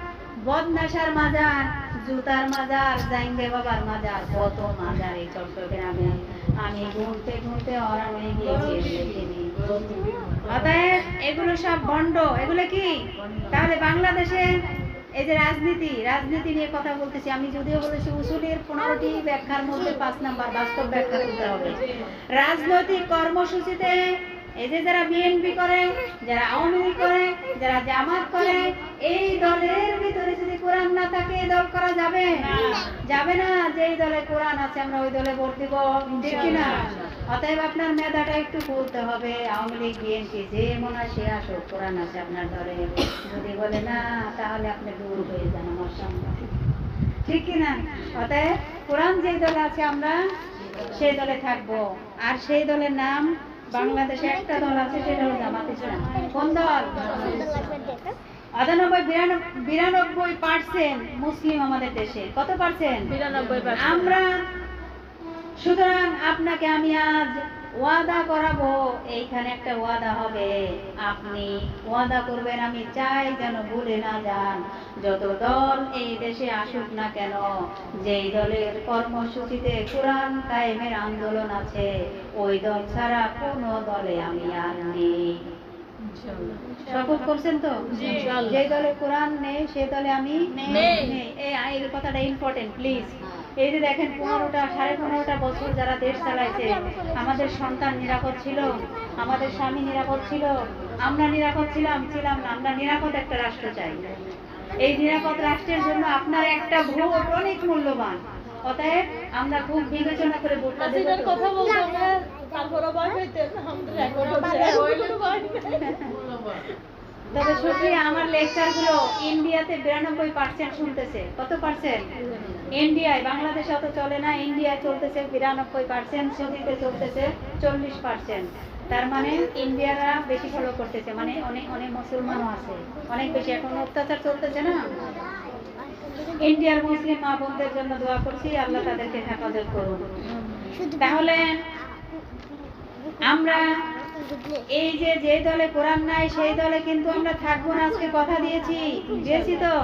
বদনাশার মাজার, জুতার মাজার, জাইন্দে বাবার মাজার, কত মাজার এই চট্টগ্রামে। আমি ঘুরতে অরাম হয়ে গিয়েছি, দেখিনি। অতএব এগুলো সব ভণ্ড। এগুলো কি? তাহলে বাংলাদেশে এই যে রাজনীতি নিয়ে কথা বলতেছি আমি, যদিও বলেছি উসুলের 15টি ব্যাখ্যার মধ্যে 5 নাম্বার বাস্তব ব্যাখ্যা করতে হবে। রাজনৈতিক কর্মসূচিতে এই যে যারা বিএনপি করে, যারা আওয়ামী লীগ করে, যারা জামাত করে, এই দলের ভিতরে যদি কোরআন না থাকে দল করা যাবে? যাবে না। যেই দলে কোরআন আছে আমরা ওই দলে ভোট দিব, ঠিক কিনা? অতএব আপনার মেধাটা একটু খুলতে হবে। আওয়ামী লীগ, বিএনপি, যে মনে হয় সে আসুক, কোরআন আছে আপনার দলে। যদি বলে না, তাহলে আপনি দূর হয়ে যান আমার সামনে। ঠিক কিনা? অতএব কোরআন যে দলে আছে আমরা সেই দলে থাকবো। আর সেই দলের নাম বাংলাদেশে একটা দল আছে, সেটা হলো জামাত ইসলাম। কোন দল? 92% মুসলিম আমাদের দেশে। কত পার্সেন্ট? 92%। আমরা সুতরাং আপনাকে আমি আজ ওয়াদা করাবো, এইখানে একটা ওয়াদা হবে, আপনি ওয়াদা করবেন, আমি চাই যেন ভুলে না যান। যত দল এই দেশে আসুক না কেন, যেই দলের কর্মসূচিতে কোরআন কায়েমের আন্দোলন আছে, ওই দল ছাড়া কোনো দলে আমি আর নেই। শপথ করছেন তো? যে দলে কোরআন নেই সে দলে আমি নেই। এই কথাটা ইম্পর্টেন্ট, প্লিজ। এই যে দেখেন 15টা বছর যারা দেশ চালাইছে, আমাদের সন্তান নিরাপদ ছিল, আমাদের স্বামী নিরাপদ ছিল, আমরা নিরাপদ ছিলাম না। আমরা নিরাপদ একটা রাষ্ট্র চাই। এই নিরাপদ রাষ্ট্রের জন্য আপনার একটা ভোট অনেক মূল্যবান। অতএব আমরা খুব বিবেচনা করে ভোটটা দেব। কথা বলতে আমরা তারপর ভয় পেতেন, আমাদের রেকর্ড হচ্ছে। তবে শুক্রিয়া, আমার লেকচার গুলো ইন্ডিয়াতে 92% শুনতেছে। কত পার্সেন্ট? ইন্ডিয়ায়, বাংলাদেশে অত চলে না, ইন্ডিয়ায় চলতেছে 92%, সৌদিতে চলতেছে 40%। তার মানে ইন্ডিয়ারা বেশি ফলো করতেছে, মানে অনেক অনেক মুসলমানও আছে, অনেক বেশি। এখন অত্যাচার চলতেছে না। ইন্ডিয়ার মুসলিম মা বোনদের জন্য দোয়া করছি, আল্লাহ তাদেরকে হেফাজত করুন। তাহলে আমরা এই যে দলে কোরআন নাই সেই দলে কিন্তু আমরা থাকবো না, আজকে কথা দিয়েছি তো।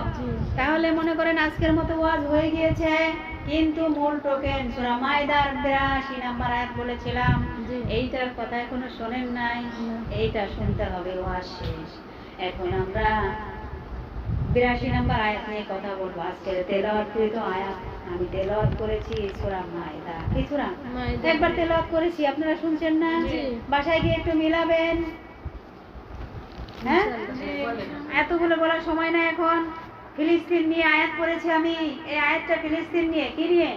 তাহলে মনে করেন আজকের মতো ওয়াজ হয়ে গিয়েছে, কিন্তু মূল টোকেন সূরা মায়দার 82 নাম্বার আয়াত বলেছিলাম, এইটার কথা এখনো শোনেন নাই, এইটা শুনতে হবে, ওয়াজ শেষ। এখন আমরা 82 নাম্বার আয়াত নিয়ে কথা বলবো। আজকে তেলাওয়াতকৃত আয়াত আমি তেলাওয়াত করেছি সূরা মায়দা। কি সূরা? একবার তেলাওয়াত করেছি, আপনারা শুনছেন না? বাসায় গিয়ে একটু মিলাবেন। হ্যাঁ, এতগুলো বলার সময় না এখন। ফিলিস্তিন নিয়ে আয়াত পড়েছি আমি। এই আয়াতটা ফিলিস্তিন নিয়ে, কি নিয়ে?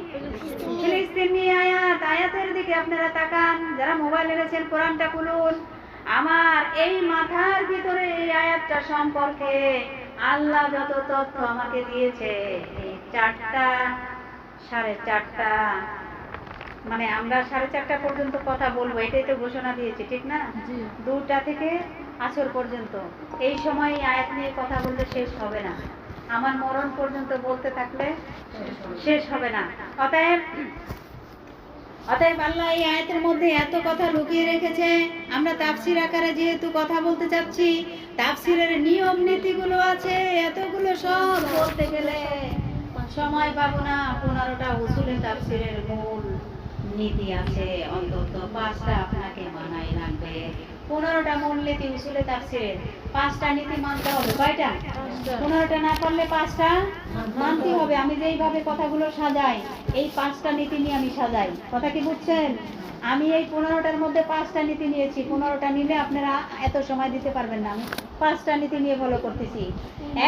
ফিলিস্তিন নিয়ে আয়াত। আয়াতের দিকে আপনারা তাকান, যারা মোবাইল এনেছেন কোরআনটা খুলুন। আমার এই মাথার ভিতরে এই আয়াতটা সম্পর্কে আল্লাহ যত তথ্য আমাকে দিয়েছে, এই 4টা মানে আমরা 4:30 পর্যন্ত কথা বলবো, এটাই তো ঘোষণা দিয়েছি, ঠিক না? 2টা থেকে আসর পর্যন্ত এই সময় আয়াত নিয়ে কথা বললে শেষ হবে না। আমার মরণ পর্যন্ত বলতে থাকলে শেষ হবে না। অতএব আল্লাহ এই আয়াতের মধ্যে এত কথা লুকিয়ে রেখেছে। আমরা তাফসীর আকারে যেহেতু কথা বলতে চাচ্ছি, তাফসীরের নিয়ম নীতিগুলো আছে, এতগুলো সব বলতে গেলে সময় পাবো না। 15টা উসুলে তাফসীরের মূল নীতি আছে, অন্তত 5টা আপনাকে মানাই লাগবে। 15টা মূল নীতি উসুলে তাফসীরের, 5টা নীতি মানতে হবে। কয়টা? 15টা না পারলে 5টা মানতে হবে। আমি যেইভাবে কথাগুলো সাজাই, এই 5টা নীতি নিয়ে আমি সাজাই। কথা কি বুঝছেন? আমি এই 15টার মধ্যে 5টা নীতি নিয়েছি। 15টা নিলে আপনারা এত সময় দিতে পারবেন না। আমি 5টা নীতি নিয়ে ফলো করতেছি।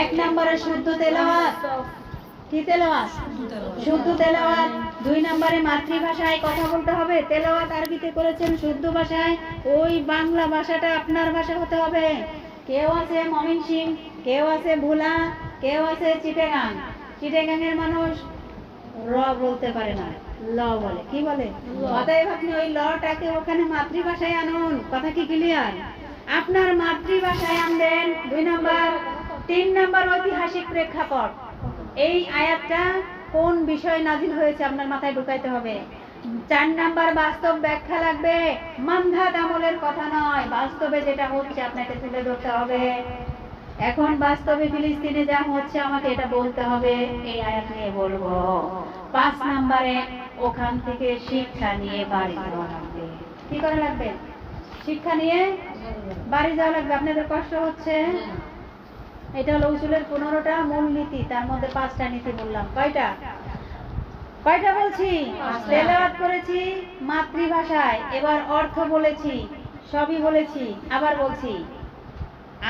1 নম্বরে শুদ্ধ তেলাওয়াত। কি তেলাওয়াত? শুদ্ধ তেলাওয়াত। 2 নম্বরে মাতৃভাষায় কথা বলতে হবে। তেলাওয়াত আরবিতে করেছেন শুদ্ধ ভাষায়, ওই বাংলা ভাষাটা আপনার ভাষা হতে হবে। কেউ আছে ময়মনসিং, কেউ আছে ভোলা, কেউ আছে চিটাগাং। চিটাগাংয়ের মানুষ র বলতে পারে না, ল বলে। কি বলে? অতএব আপনি ওই লটাকে ওখানে মাতৃভাষায় আনুন। কথা কি ক্লিয়ার? আপনার মাতৃভাষায় আনবেন। 2 নম্বর। 3 নম্বর ঐতিহাসিক প্রেক্ষাপট। এই আয়াতটা কোন বিষয় নাজিল হয়েছে আপনার মাথায় ঢুকাইতে হবে। 4 নম্বর বাস্তব ব্যাখ্যা লাগবে। মানধাত আমলের কথা নয়, বাস্তবে যেটা হচ্ছে আপনাকে তুলে ধরতে হবে। এখন বাস্তবে ফিলিস্তিনে যা হচ্ছে আমাকে এটা বলতে হবে, এই আয়াত নিয়ে বলবো। 5 নম্বরে ওখান থেকে শিক্ষা নিয়ে বাড়ি যাওয়া লাগবে। কি করা লাগবে? শিক্ষা নিয়ে বাড়ি যাওয়া লাগবে। আপনাদের কষ্ট হচ্ছে? এটা হলো উসুলের 15টা মূল নীতি, তার মধ্যে 5টা নীতি বললাম। কয়টা বলছি? তেলাওয়াত করেছি মাতৃভাষায়, এবার অর্থ বলেছি, সবই বলেছি। আবার বলছি,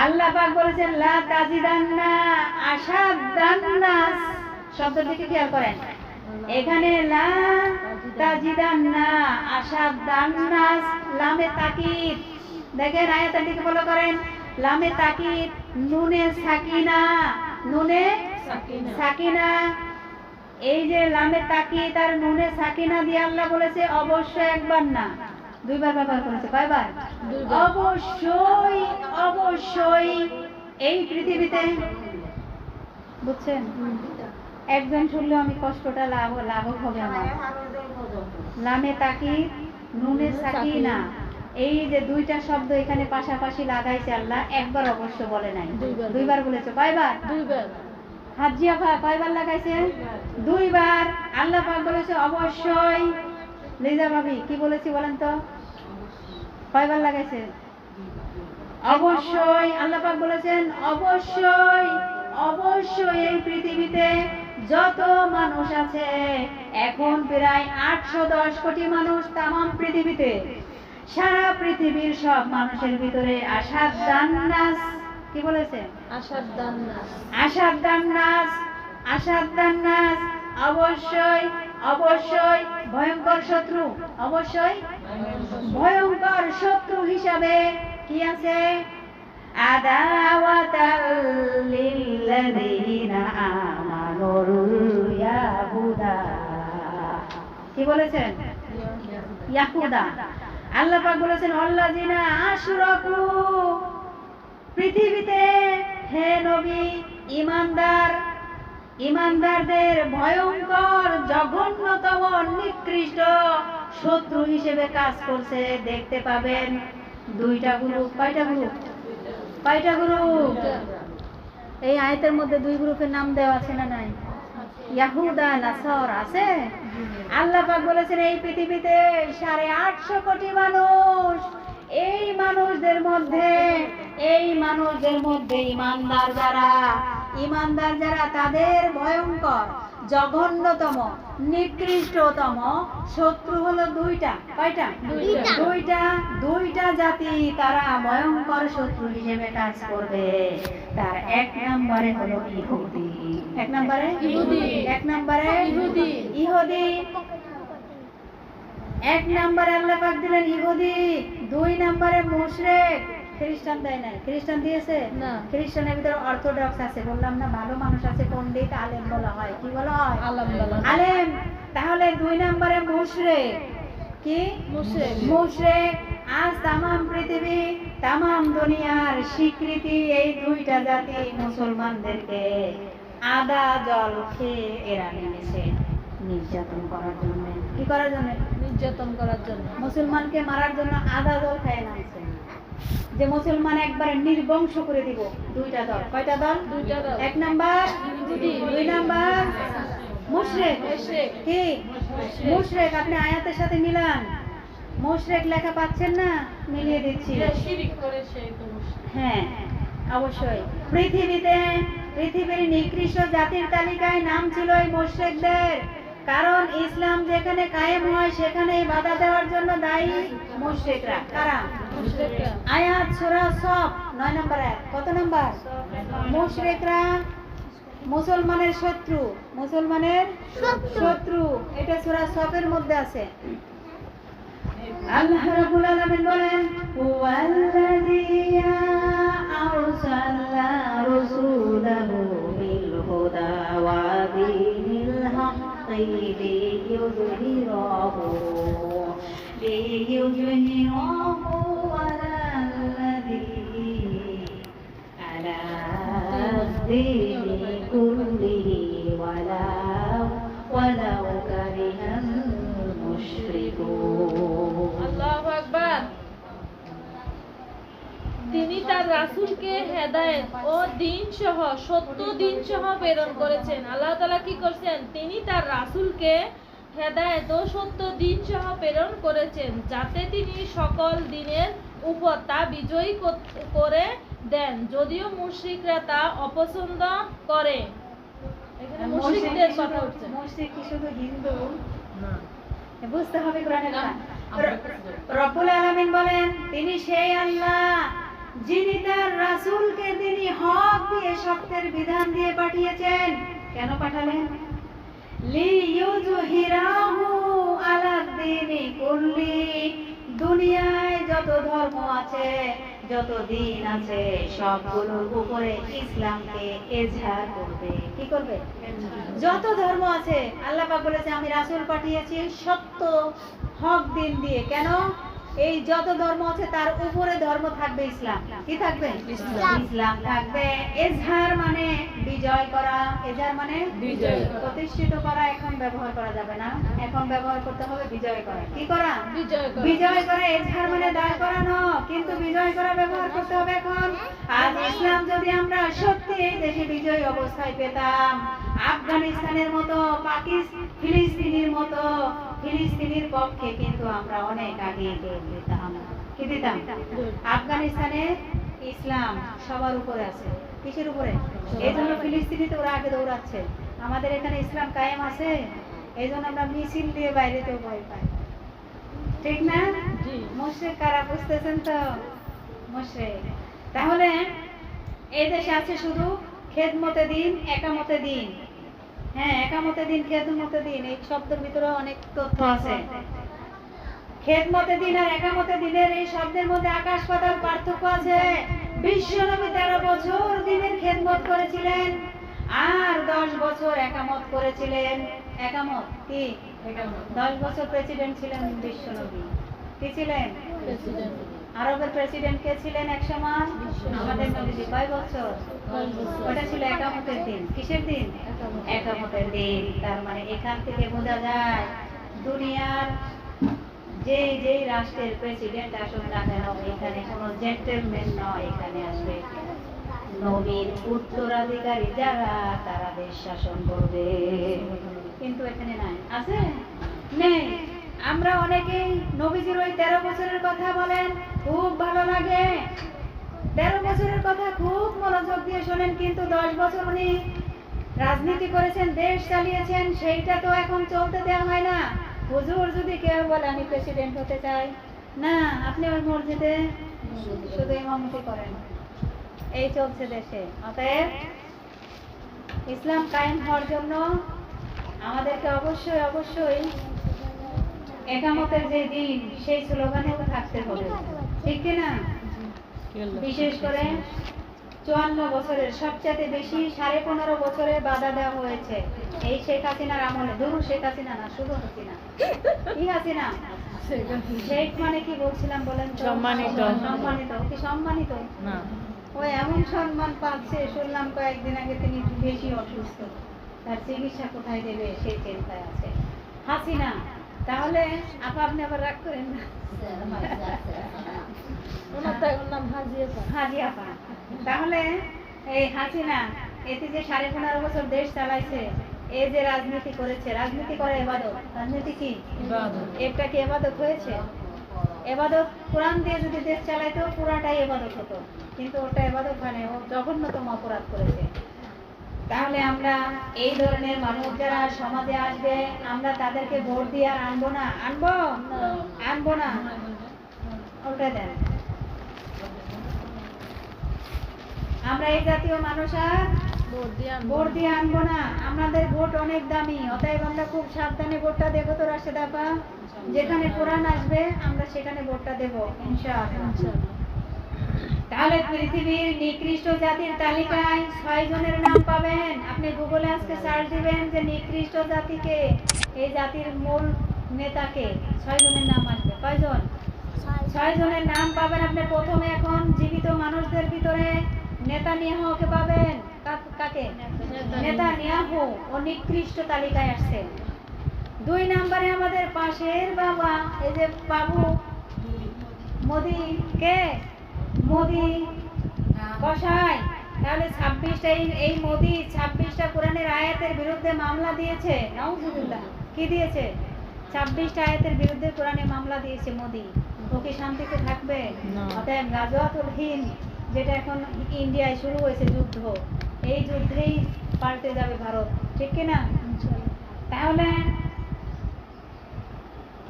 আল্লাহ পাক বলেছেন লা তাজিদান্না আশাদ্দান্নাস। শব্দটিকে খেয়াল করেন, এখানে লা তাজিদান্না আশাদ্দান্নাস, লামে তাকিদ। দেখেন আয়াতটিকে ফলো করেন, লামে তাকিদ, নুনে সাকিনা, নুনে সাকিনা। এই যে লামে তাকিদ আর নুনে সাকিনা দিয়ে আল্লাহ বলেছে অবশ্যই একবার না, দুইবার ব্যবহার করেছে। কয়বার? দুইবার। অবশ্যই অবশ্যই এই পৃথিবীতে, বুঝছেন? একজন শুনলে আমি কষ্টটা লাঘব হবে আমার। লামে তাকিদ নুনে সাকিনা, এই যে দুইটা শব্দ এখানে পাশাপাশি লাগাইছে আল্লাহ, একবার অবশ্য বলে নাই, দুইবার বলেছে। কয়বার? দুইবার। হাজিয়া ভাই কয়বার লাগাইছে? দুইবার। আল্লাহ পাক বলেছে অবশ্যই। লিজা ভাবি কি বলেছি বলেন তো, কয়বার লাগাইছে? অবশ্যই। আল্লাহ পাক বলেছেন অবশ্যই অবশ্যই এই পৃথিবীতে যত মানুষ আছে, এখন প্রায় 810 কোটি মানুষ তামাম পৃথিবীতে, সারা পৃথিবীর সব মানুষের ভিতরে আসাদ্দান নাস, কি বলেছে? আসাদ্দান নাস। আসাদ্দান নাস, আসাদ্দান নাস, অবশ্যই অবশ্যই ভয়ঙ্কর শত্রু, অবশ্যই ভয়ঙ্কর শত্রু হিসাবে কি আছে? আদাওয়াতাল লিল্লাযিনা আমানুল ইয়াহুদা, কি বলেছেন? ইয়াহুদা। আল্লাহ পাক বলেছেন আল্লাযিনা আশরাকু, পৃথিবীতে হে নবী ঈমানদার, ঈমানদারদের ভয়ঙ্কর জঘন্যতম নিকৃষ্ট শত্রু হিসেবে কাজ করছে। দেখতে পাবেন দুইটা গ্রুপ। কয়টা গ্রুপ? কয়টা গ্রুপ? এই আয়াতের মধ্যে দুই গ্রুপের নাম দেওয়া আছে না নাই? ইয়াহুদা নাসারা আছে। আল্লাহ পাক বলেছেন এই পৃথিবীতে 850 কোটি মানুষ, এই মানুষদের মধ্যে ঈমানদার যারা তাদের ভয়ঙ্কর জঘন্যতম নিকৃষ্টতম শত্রু হলো দুইটা। কয়টা? দুইটা জাতি, তারা ভয়ঙ্কর শত্রু হিসেবে কাজ করবে। তার এক নম্বরে হলো ইহুদি, এক নম্বরে ইহুদি, এক নম্বরে ইহুদি, ইহুদি এক নম্বরে আল্লাহ পাক দিলেন ইহুদি, দুই নম্বরে মুশরিক। খ্রিস্টান দেয় না? খ্রিস্টান দিয়েছে না। খ্রিস্টানের ভিতরে অর্থোডক্স আছে, বললাম না, ভালো মানুষ আছে, পণ্ডিত আলেম বলা হয়। কি বলা হয়? আলেম। তাহলে দুই নম্বরে মুশরিক। কি? মুশরিক। আজ তামাম পৃথিবী, তামাম দুনিয়ার স্বীকৃতি এই দুইটা জাতি মুসলমানদেরকে আদা জল খেয়ে এরা নিয়েছে নির্যাতন করার জন্য। কি করার জন্য? নির্যাতন করার জন্য। মুসলমানকে মারার জন্য আদা জল খেয়ে নামছে, যে মুসলমান একবারে নির্বংশ করে দিব। দুইটা দল। কয়টা দল? দুইটা দল। এক নাম্বার ইহুদি, দুই নাম্বার মুশরিক। কি? মুশরিক। আপনি আয়াতের সাথে মিলান, মুশরিক লেখা পাচ্ছেন না? মিলিয়ে দিচ্ছি। শিরক করে সেই তো মুশরিক। হ্যাঁ অবশ্যই। পৃথিবীর নিকৃষ্ট জাতির তালিকায় নাম ছিল এই মুশরিকদের, কারণ ইসলাম যেখানে কায়েম হয় সেখানেই বাধা দেওয়ার জন্য দায়ী মুশরিকরা। কারা? মুশরিকরা। আয়াত সূরা সফ 9 নম্বর আয়াত। কত নম্বর? মুশরিকরা মুসলমানের শত্রু, মুসলমানের শত্রু। এটা সূরা সফের মধ্যে আছে। আল্লাহ রাব্বুল আলামিন বলেন ওয়াল্লাযী আরসালা রাসূলাহু বিল হুদা ওয়া দীনিল হাক্কি লিইয়ুযহিরাহু আলা দীনি কুল্লিহি ওয়ালাউ কারিহাল মুশরিকুন। আল্লাহু আকবার। তিনি তার রাসূলকে হেদায়েত ও দ্বীন সহ সত্য দ্বীন সহ প্রেরণ করেছেন। আল্লাহ তাআলা কি করছেন? তিনি তার রাসূলকে হেদায়েত ও সত্য দ্বীন সহ প্রেরণ করেছেন, যাতে তিনি সকল দ্বীনের উপর তা বিজয়ী করে দেন, যদিও মুশরিকরা তা অপছন্দ করে। এখানে মুশরিকদের কথা হচ্ছে। মুশরিক কি শুধু হিন্দু? না, বুঝতে হবে কোরআনের কথা। রব্বুল আলামিন বলেন তিনি সেই আল্লাহ যিনি তার রাসূলকে তিনি হক দিয়ে সত্যের বিধান দিয়ে পাঠিয়েছেন। কেন পাঠালেন? লিইয়ুযহিরাহু আলা দীনি কুল্লি, দুনিয়ায় যত ধর্ম আছে, যত দিন আছে সবগুলোর উপরে ইসলামকে এজহার করবে। কি করবে? যত ধর্ম আছে আল্লাহ পাক বলেছে আমি রাসূল পাঠিয়েছি সত্য হক দিন দিয়ে। কেন? এই যত ধর্ম আছে তার উপরে ধর্ম থাকবে ইসলাম। কি থাকবে? ইসলাম থাকবে। এজহার মানে বিজয় করা। এজহার মানে বিজয় করা। প্রতিষ্ঠিত করা এখন ব্যবহার করা যাবে না, এখন ব্যবহার করতে হবে বিজয় করা। কি করা? বিজয় করা। বিজয় করা। এজহার মানে দাঁড় করানো, কিন্তু বিজয় করা ব্যবহার করতে হবে এখন। আজ ইসলাম যদি আমরা সত্যি এই দেশে বিজয় অবস্থায় পেতাম, আফগানিস্তানের মতো ফিলিস্তিনের মতো, ফিলিস্তিনের পক্ষে কিন্তু আমরা অনেক আগে এগিয়ে যেতাম। কি দিতাম? আফগানিস্তানে ইসলাম সবার উপরে আছে। কিসের উপরে? এই জন্য ফিলিস্তিনিতে ওরা আগে দৌড়াচ্ছে। আমাদের এখানে ইসলাম কায়েম আছে, এই জন্য আমরা মিছিল দিয়ে বাইরেতেও ভয় পাই। ঠিক না? জি। মুশরিক কারা বুঝতেছেন তো? মুশরিক। তাহলে এই দেশে আছে শুধু খেদমতে দিন, একামতে দিন। হ্যাঁ, একামতে দিন, খেদমতে দিন, এই শব্দের ভিতরে অনেক তথ্য আছে। খেদমতে দিন আর একামতে দিনের এই শব্দের মধ্যে আকাশ পাতাল পার্থক্য আছে। বিশ্বনবী 13 বছর দিনের খেদমত করেছিলেন আর 10 বছর একামত করেছিলেন। একামত কি? 10 বছর প্রেসিডেন্ট ছিলেন বিশ্বনবী। কি ছিলেন? প্রেসিডেন্ট। আরবের প্রেসিডেন্ট কে ছিলেন এক সময়? আমাদের নবীজি। কয় বছর? 10 বছর। ওটা ছিল একামতের দিন। কিসের দিন? একামতের দিন। তার মানে এখান থেকে বোঝা যায় দুনিয়ার যেই রাষ্ট্রের প্রেসিডেন্ট আসুক না কেন, এখানে কোনো জেন্টলম্যান নয়। এখানে আসবে নবীর উত্তরাধিকারী যারা, তারা দেশ শাসন করবে। কিন্তু এখানে নাই। আছে? নেই। আমরা অনেকেই নবীজির ওই 13 বছরের কথা বলেন, খুব ভালো লাগে। 13 বছরের কথা খুব মনোযোগ দিয়ে শোনেন, কিন্তু 10 বছর উনি রাজনীতি করেছেন, দেশ চালিয়েছেন, সেইটা তো এখন চলতে দেওয়া হয় না। হুজুর যদি কেউ বলে আমি প্রেসিডেন্ট হতে চাই, না, আপনি ওই মসজিদে শুধু ইমামতি করেন। এই চলছে দেশে। অতএব ইসলাম কায়েম হওয়ার জন্য আমাদেরকে অবশ্যই অবশ্যই একামতের যে দিন, সেই স্লোগানেও থাকতে হবে। ঠিক কিনা? বিশেষ করে 54 বছরের সবচেয়ে বেশি 15.5 বছরে বাধা দেওয়া হয়েছে এই শেখ হাসিনার আমলে। ধরু শেখ হাসিনা না, শুধু হাসিনা। কি হাসিনা? শেখ মানে কি বলছিলাম বলেন তো? সম্মানিত। সম্মানিত। কি সম্মানিত? না। ও এমন সম্মান পাচ্ছে, শুনলাম কয়েকদিন আগে তিনি বেশি অসুস্থ, তার চিকিৎসা কোথায় দেবে সেই চিন্তায় আছে। হাসিনা। তাহলে আপনি আবার রাগ করেন না। ওনার নাম হাজিয়া পা। হাজিয়া পা। তাহলে এই হাসিনা এতে যে 15.5 বছর দেশ চালাইছে, এই যে রাজনীতি করেছে, রাজনীতি করে ইবাদত। রাজনীতি কি? ইবাদত। এটা কি ইবাদত হয়েছে? ইবাদত কোরআন দিয়ে যদি দেশ চালাইতো পুরাটাই ইবাদত হতো, কিন্তু ওটা ইবাদত হয় না, ও জঘন্যতম অপরাধ করেছে। তাহলে আমরা এই ধরনের মানুষ যারা সমাজে আসবে, আমরা তাদেরকে ভোট দিয়ে আর আনবো না। আনবো? আনবো না। ওটা দেন। আমরা এই জাতীয় মানুষ আর ভোট দিয়ে আনবো না। আমাদের ভোট অনেক দামি, অতএব আমরা খুব সাবধানে ভোটটা দেবো। তো রাশেদা আপা, যেখানে কোরআন আসবে আমরা সেখানে ভোটটা দেবো ইনশাআল্লাহ। তাহলে পৃথিবীর নিকৃষ্ট জাতির তালিকায় 6 জনের নাম পাবেন। আপনি গুগলে আজকে সার্চ দিবেন যে নিকৃষ্ট জাতিকে, এই জাতির মূল নেতাকে, 6 জনের নাম আসবে। কয়জন? 6 জনের নাম পাবেন আপনি। প্রথমে এখন জীবিত মানুষদের ভিতরে নেতানিয়াহুকে পাবেন। কাকে? নেতানিয়াহু। ও নিকৃষ্ট তালিকায় আসছে। 2 নম্বরে আমাদের পাশের বাবা, এই যে বাবু মোদি। কে? মোদি কসাই। তাহলে 26টা এই মোদি 26টা কোরআনের আয়াতের বিরুদ্ধে মামলা দিয়েছে। নাউজুবিল্লাহ। কি দিয়েছে? 26টা আয়াতের বিরুদ্ধে কোরআনে মামলা দিয়েছে মোদি। ও কি শান্তিতে থাকবে? অতএব গাজওয়াতুল হিন্দ, যেটা এখন ইন্ডিয়ায় শুরু হয়েছে যুদ্ধ, এই যুদ্ধেই পাল্টে যাবে ভারত। ঠিক কিনা? তাহলে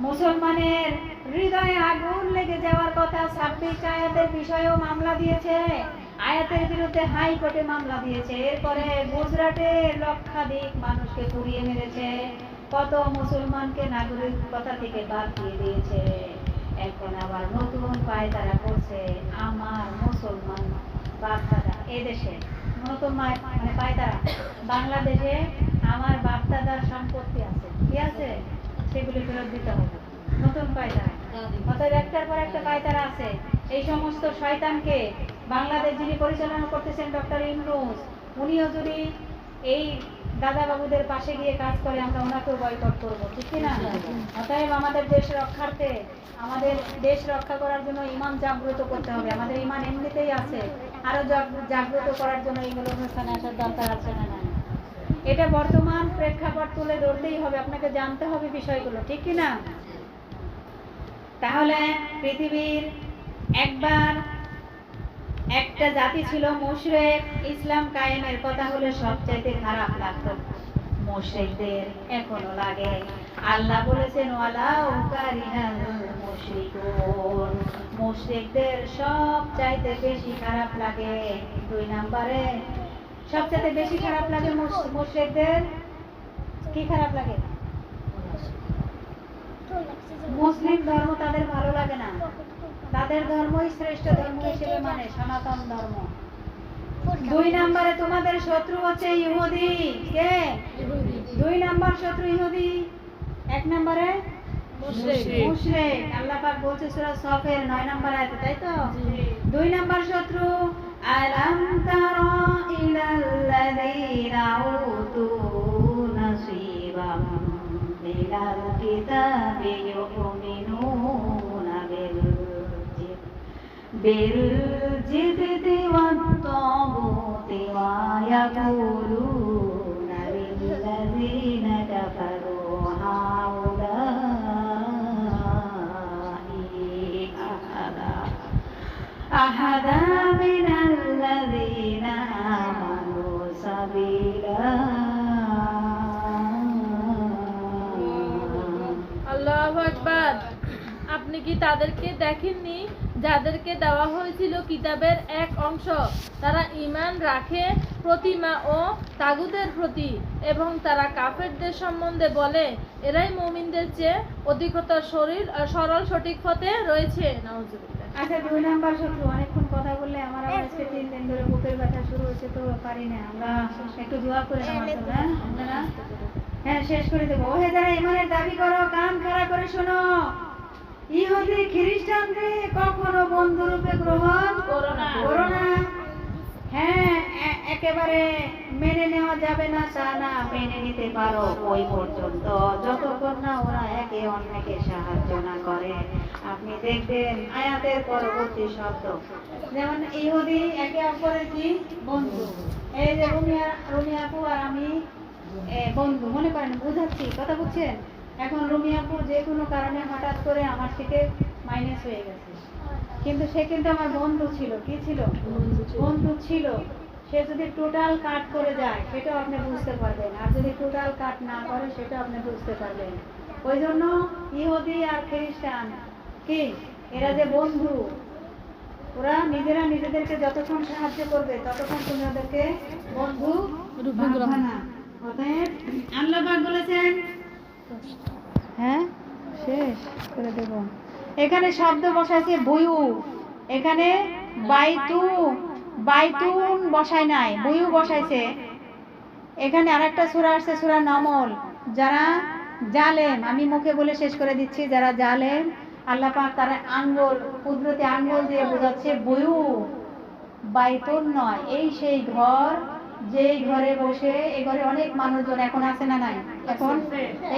মুসলমানের হৃদয়ে আগুন লেগে যাওয়ার কথা। 26 আয়াতের বিষয়েও মামলা দিয়েছে, আয়াতের বিরুদ্ধে হাইকোর্টে মামলা দিয়েছে। এরপরে গুজরাটে লক্ষাধিক মানুষকে পুড়িয়ে মেরেছে, কত মুসলমানকে নাগরিকতা থেকে বাদ দিয়ে দিয়েছে। এখন আবার নতুন পায়তারা করছে আমার মুসলমান বাপদাদা। এদেশে নতুন মানে পায়তারা, বাংলাদেশে আমার বাপদাদার সম্পত্তি আছে, কি আছে, সেগুলি ফেরত দিতে হবে, নতুন পায়তারা। অতএব একটার পর একটা পায়তারা আছে। এই সমস্ত শয়তানকে বাংলাদেশ যিনি পরিচালনা করতেছেন ডক্টর ইউনূস, উনিও যদি এই দাদা বাবুদের পাশে গিয়ে কাজ করে, আমরা ওনাকেও বয়কট করবো, ঠিক কি না? অতএব আমাদের দেশ রক্ষার্থে, আমাদের দেশ রক্ষা করার জন্য ইমান জাগ্রত করতে হবে। আমাদের ইমান এমনিতেই আছে, আরো জাগ্রত করার জন্য এইগুলো অনুষ্ঠানে আসার দরকার আছে না? না, এটা বর্তমান প্রেক্ষাপট তুলে ধরতেই হবে, আপনাকে জানতে হবে বিষয়গুলো, ঠিক কি না? তাহলে পৃথিবীর একবার একটা জাতি ছিল মুশরিক, ইসলাম কায়েমের কথা হলে সবচাইতে খারাপ লাগতো মুশরিকদের, এখনো লাগে। আল্লাহ বলেছেন ওয়ালাউ কারিহাল মুশরিকুন, মুশরিকদের সবচাইতে বেশি খারাপ লাগে। 2 নম্বরে সবচাইতে বেশি খারাপ লাগে মুশরিকদের, কি খারাপ লাগে? মুসলিম ধর্ম তাদের ভালো লাগে না, তাদের ধর্মই শ্রেষ্ঠ ধর্ম হিসেবে মানে সনাতন ধর্ম। 2 নম্বরে তোমাদের শত্রু হচ্ছে ইহুদি। কে? 2 নম্বর শত্রু ইহুদি, 1 নম্বরে মুশরিক। আল্লাহ পাক বলছে সূরা সফের 9 নম্বর আয়াতে, তাই তো? 2 নম্বর শত্রু আলাম তারা ইলাল্লাযীনা উতু নাসীবাম মিনাল কিতাবি ইউমিনুনা বিল-জিবতি ওয়াত-তাগুতি ওয়া ইয়াকুলুনা লিল্লাযীনা কাফারু হাউলাহি আহাদা মিনাল্লাযীনা আমানু সাবিলা। আল্লাহু আকবার। আপনি কি তাদেরকে দেখেননি যাদেরকে দেওয়া হয়েছিল কিতাবের এক অংশ? তারা ঈমান রাখে প্রতিমা ও তাগুতের প্রতি, এবং তারা কাফেরদের সম্বন্ধে বলে এরাই মুমিনদের চেয়ে অধিকতর সরল সঠিক পথে রয়েছে। নাউজুবিল্লাহ। আচ্ছা, 2 নম্বর শত্রু। অনেকক্ষণ কথা বললে আমার আজকে 3 দিন ধরে বুকের ব্যথা শুরু হয়েছে, তো পারি না। আমরা একটু দোয়া করে নাও, হ্যাঁ শেষ করে দেবো। ওহে যারা ঈমানের দাবি করো, কান খাড়া করে শোনো, ইহুদি খ্রিস্টানদের কখনো বন্ধুরূপে গ্রহণ করো না। হ্যাঁ, একেবারে মেনে নেওয়া যাবে না তা না, মেনে নিতে পারো ওই পর্যন্ত, যতক্ষণ না ওরা একে অন্যকে সাহায্য না করে। আপনি দেখবেন আয়াতের পরবর্তী শব্দ, যেমন ইহুদি একে অপরের কি বন্ধু। এই যে রুমি আপু আর আমি বন্ধু মনে করেন, বুঝাচ্ছি, কথা বুঝছেন? এখন রুমি আপু যে কোনো কারণে হঠাৎ করে আমার থেকে মাইনাস হয়ে গেছে, কিন্তু সে কিন্তু আমার বন্ধু ছিল। কি ছিল? বন্ধু ছিল। সে যদি টোটাল কাট করে যায় সেটাও আপনি বুঝতে পারবেন, আর যদি টোটাল কাট না করে সেটাও আপনি বুঝতে পারবেন। ওই জন্য ইহুদি আর খ্রিস্টান কি, এরা যে বন্ধু, ওরা নিজেরা নিজেদেরকে যতক্ষণ সাহায্য করবে ততক্ষণ তুমি ওদেরকে বন্ধু ভাববা না। অতএব আল্লাহ পাক বলেছেন, হ্যাঁ শেষ করে দেব। এখানে শব্দ বসাইছে বুয়ু, এখানে বাইতুন বসায় নাই, বুয়ু বসাইছে। এখানে আরেকটা সূরা আছে, সূরা নমল। যারা জালেম, আমি মুখে বলে শেষ করে দিচ্ছি, যারা জালেম আল্লাহ পাক তারা আঙ্গুল, কুদরতি আঙ্গুল দিয়ে বোঝাচ্ছে বুয়ু, বাইতুন নয়। এই সেই ঘর, যেই ঘরে বসে, এই ঘরে অনেক মানুষজন এখন আছে না নাই? এখন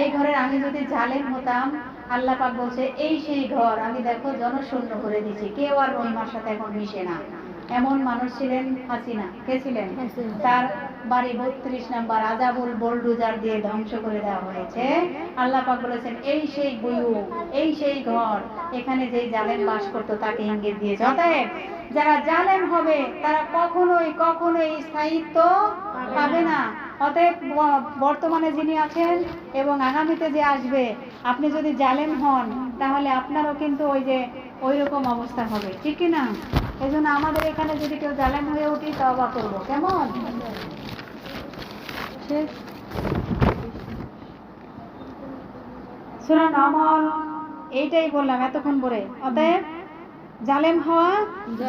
এই ঘরে আমি যদি জালেম হতাম, আল্লাহ পাক বলছে এই সেই ঘর আমি দেখো জনশূন্য করে দিয়েছি, কেউ আর রহিমার সাথে এখন মিশে না। এমন মানুষ ছিলেন হাসিনা। কে ছিলেন? তার বাড়ি 32 নম্বর আজাবুল বোলডুজার দিয়ে ধ্বংস করে দেওয়া হয়েছে। আল্লাহ পাক বলেছেন এই সেই বুয়ু, এই সেই ঘর, এখানে যেই জালেম বাস করতো তাকে ইঙ্গিত দিয়েছে। অতএব যারা জালেম হবে তারা কখনোই স্থায়িত্ব পাবে না। অতএব বর্তমানে যিনি আছেন এবং আগামীতে যে আসবে, আপনি যদি জালেম হন তাহলে আপনারও কিন্তু ওই রকম অবস্থা হবে, ঠিক কি না? এই জন্য আমাদের এখানে যদি কেউ জালেম হয়ে উঠি তওবা করবো, কেমন? সূরা নমল এইটাই বললাম এতক্ষণ পরে। অতএব জালেম হওয়া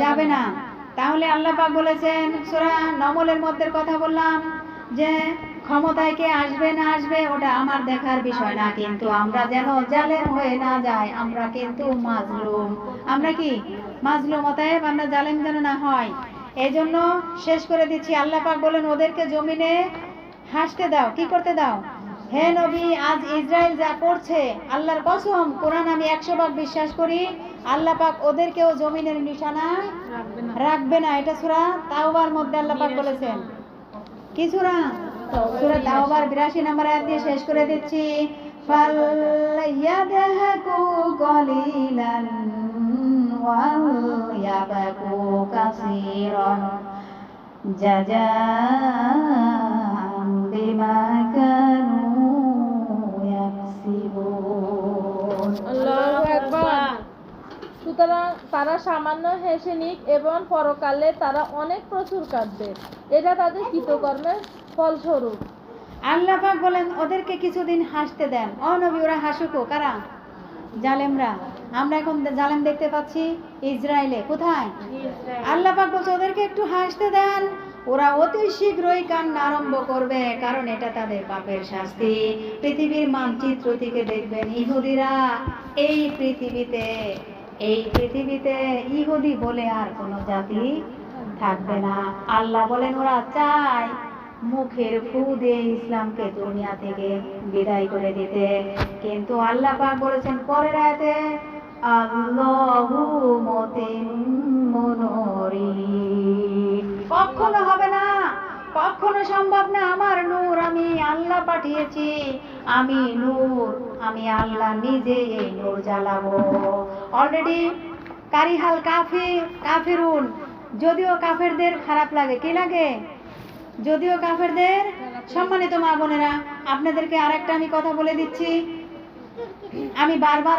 যাবে না। তাহলে আল্লাহ পাক বলেছেন সূরা নমলের মধ্যে কথা বললাম যে ক্ষমতায় কে আসবে না আসবে ওটা আমার দেখার বিষয় না, কিন্তু আমরা যেন জালেম হয়ে না যাই, আমরা কিন্তু মাজলুম। আমরা কি মাজলুম, অতএব আমরা জালেম যেন না হয়। এই জন্য শেষ করে দিচ্ছি, আল্লাহ পাক বলেন ওদেরকে জমিনে হাসতে দাও। কি করতে দাও? হে নবী, আজ ইসরায়েল যা করছে, আল্লাহর কসম কোরআন আমি 100 ভাগ বিশ্বাস করি, আল্লাহ পাক ওদেরকেও জমিনের নিশানা রাখবে না। এটা সূরা তাওবার মধ্যে আল্লাহ পাক বলেছেন। কি সূরা? সূরা তাওবার 82 নম্বর আয়াত দিয়ে শেষ করে দিচ্ছি। ফাল ইয়াদহাকু কলিলান ওয়াল ইয়াবকু কাসীরান জাযাআন বিমা কানু ইয়াকসিবুন। আল্লাহু আকবার। সুতরাং তারা সামান্য হেসে নিক এবং পরকালে তারা অনেক প্রচুর কাঁদবে, এটা তাদের কৃতকর্মের ফলস্বরূপ। আল্লাহ পাক বলেন ওদেরকে কিছুদিন হাসতে দেন। ও নবী, ওরা হাসুকো। কারা? জালেমরা। আমরা এখন জালেম দেখতে পাচ্ছি ইসরায়েলে। কোথায়? আল্লাহ পাক বলছে ওদেরকে একটু হাসতে দেন, ওরা অতি শীঘ্রই কান্না আরম্ভ করবে, কারণ এটা তাদের পাপের শাস্তি। পৃথিবীর মানচিত্র থেকে দেখবেন ইহুদিরা এই পৃথিবীতে ইহুদি বলে আর কোনো জাতি থাকবে না। আল্লাহ বলেন ওরা চায় মুখের ফু দিয়ে ইসলামকে দুনিয়া থেকে বিদায় করে দিতে, কিন্তু আল্লাহ পাক বলেছেন পরের আয়াতে আল্লাহু মুতিম্মু নূরিহি, কখনো হবে না, কখনো সম্ভব না। আমার নূর আমি আল্লাহ পাঠিয়েছি, আমি নূর, আমি আল্লাহ নিজে এই নূর জ্বালাবো। অলরেডি কারিহাল কাফিরুন, যদিও কাফেরদের খারাপ লাগে। কি লাগে? যদিও কাফেরদের। সম্মানিত মা বোনেরা, আপনাদেরকে আরেকটা আমি কথা বলে দিচ্ছি, আমি বারবার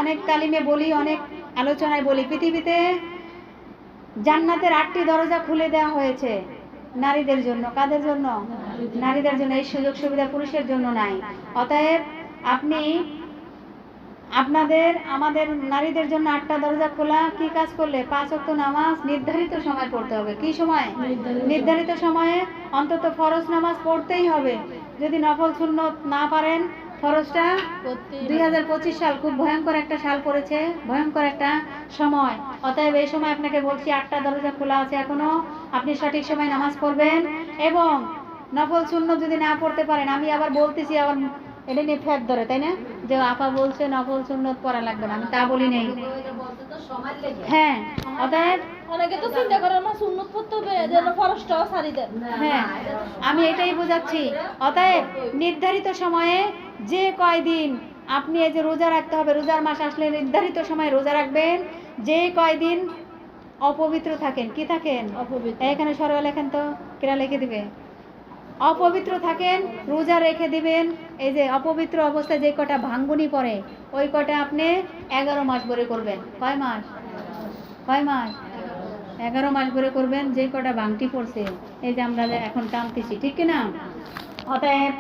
অনেক তালিমে বলি, অনেক আলোচনায় বলি, পৃথিবীতে জান্নাতের 8টি দরজা খুলে দেওয়া হয়েছে নারীদের জন্য। কাদের জন্য? নারীদের জন্য। এই সুযোগ সুবিধা পুরুষের জন্য নাই। অতএব আপনি আমাদের নারীদের জন্য 8টা দরজা খোলা। কি কাজ করলে? 5 ওয়াক্ত নামাজ নির্ধারিত সময় পড়তে হবে। কি সময়? নির্ধারিত সময়ে অন্তত ফরজ নামাজ পড়তেই হবে। যদি নফল সুন্নত না পারেন, ফরজটা 2025 সাল খুব ভয়ঙ্কর একটা সাল পড়েছে, ভয়ঙ্কর একটা সময়। অতএব এই সময় আপনাকে বলছি 8টা দরজা খোলা আছে এখনো, আপনি সঠিক সময় নামাজ পড়বেন। এবং নফল সুন্নত যদি না পড়তে পারেন, আমি আবার বলতেছি, আবার এটা নিয়ে ফ্যাট ধরে, তাই না? যে আপা বলছে নফল সুন্নত পড়া লাগবে না, আমি তা বলি নেই। হ্যাঁ, অতএব অনেকে তো চিন্তা করে আমার সুন্নত পড়তে হবে যেন ফরজটাও ছাড়ি দেন। হ্যাঁ, আমি এটাই বোঝাচ্ছি। অতএব নির্ধারিত সময়ে যে কয়দিন আপনি এই যে রোজা রাখতে হবে, রোজার মাস আসলে নির্ধারিত সময় রোজা রাখবেন। যে কয়দিন অপবিত্র থাকেন, কি থাকেন? অপবিত্র। এখানে সরল লেখেন তো, কিরা লিখে দিবে। অপবিত্র থাকেন, রোজা রেখে দিবেন। এই যে অপবিত্র অবস্থায় যে কটা ভাঙ্গুনি পড়ে, ওই কটা আপনি 11 মাস ভরে করবেন। কয় মাস? 11 মাস ভরে করবেন। যে কটা ভাঙটি পড়ছে, এই যে আমরা এখন টানতেছি, ঠিক কিনা? অতএব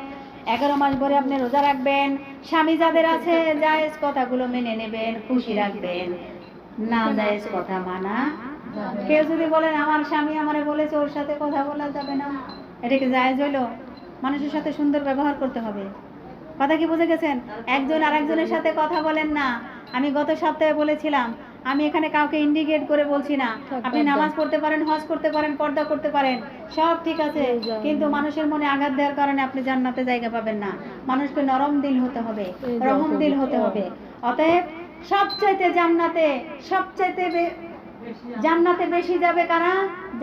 11 মাস ভরে আপনি রোজা রাখবেন। স্বামী যাদের আছে জায়েজ কথাগুলো মেনে নেবেন, খুশি রাখবেন, না জায়েজ কথা মানা। কেউ যদি বলেন আমার স্বামী আমারে বলেছে ওর সাথে কথা বলা যাবে না, এটা কি জায়েজ হইলো? মানুষের সাথে সুন্দর ব্যবহার করতে হবে। কথা কি বুঝে গেছেন? একজন আরেকজনের সাথে কথা বলেন না। আমি গত সপ্তাহে বলেছিলাম, আমি এখানে কাউকে ইন্ডিকেট করে বলছি না। আপনি নামাজ পড়তে পারেন, হজ করতে পারেন, পর্দা করতে পারেন, সব ঠিক আছে, কিন্তু মানুষের মনে আঘাত দেওয়ার কারণে আপনি জান্নাতে জায়গা পাবেন না। মানুষকে নরম দিল হতে হবে, রহম দিল হতে হবে। অতএব সবচাইতে জান্নাতে বেশি যাবে কারা?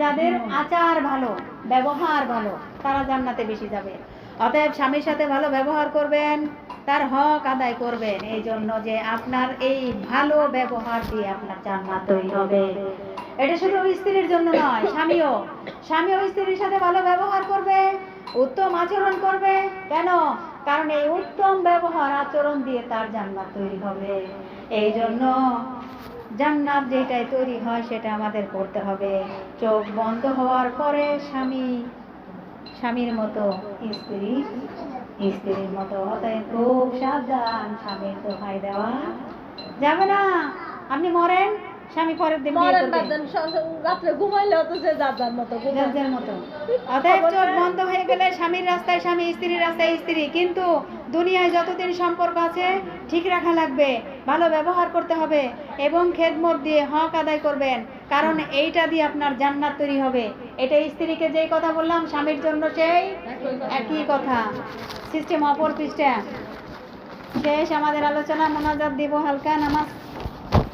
যাদের আচার ভালো, ব্যবহার ভালো, তারা জান্নাতে বেশি যাবে। অতএব স্বামীর সাথে ভালো ব্যবহার করবেন, তার হক আদায় করবেন, এই জন্য যে আপনার এই ভালো ব্যবহার দিয়ে আপনার জান্নাত তৈরি হবে। এটা শুধু স্ত্রীর জন্য নয়, স্বামীও স্ত্রীর সাথে ভালো ব্যবহার করবে, উত্তম আচরণ করবে। কেন? কারণ এই উত্তম ব্যবহার আচরণ দিয়ে তার জান্নাত তৈরি হবে। এই জন্য জান্নাত যেটাই তৈরি হয় সেটা আমাদের করতে হবে। চোখ বন্ধ হওয়ার পরে স্বামীর মতো, স্ত্রীর মতো। অতএব খুব সাবধান স্বামীর দোহাই দেওয়া যাবে না। আপনি মরেন, স্বামী পরের দিন বিয়ে মরেন করবে। বাদ দেন, রাত্রে ঘুমাইলেও তো যে যার যার মতো ঘুমায়। যার মতো। অতএব চোখ বন্ধ হয়ে গেলে স্বামীর রাস্তায় স্বামী, স্ত্রীর রাস্তায় স্ত্রী। কিন্তু দুনিয়ায় যতদিন সম্পর্ক আছে ঠিক রাখা লাগবে, ভালো ব্যবহার করতে হবে এবং খেদমত দিয়ে হক আদায় করবেন, কারণ এইটা দিয়ে আপনার জান্নাত তৈরি হবে। এটা স্ত্রীকে যেই কথা বললাম, স্বামীর জন্য সেই একই কথা। সিস্টেম অপর পৃষ্ঠা। শেষ আমাদের আলোচনা, মোনাজাত দিব, হালকা নামাজ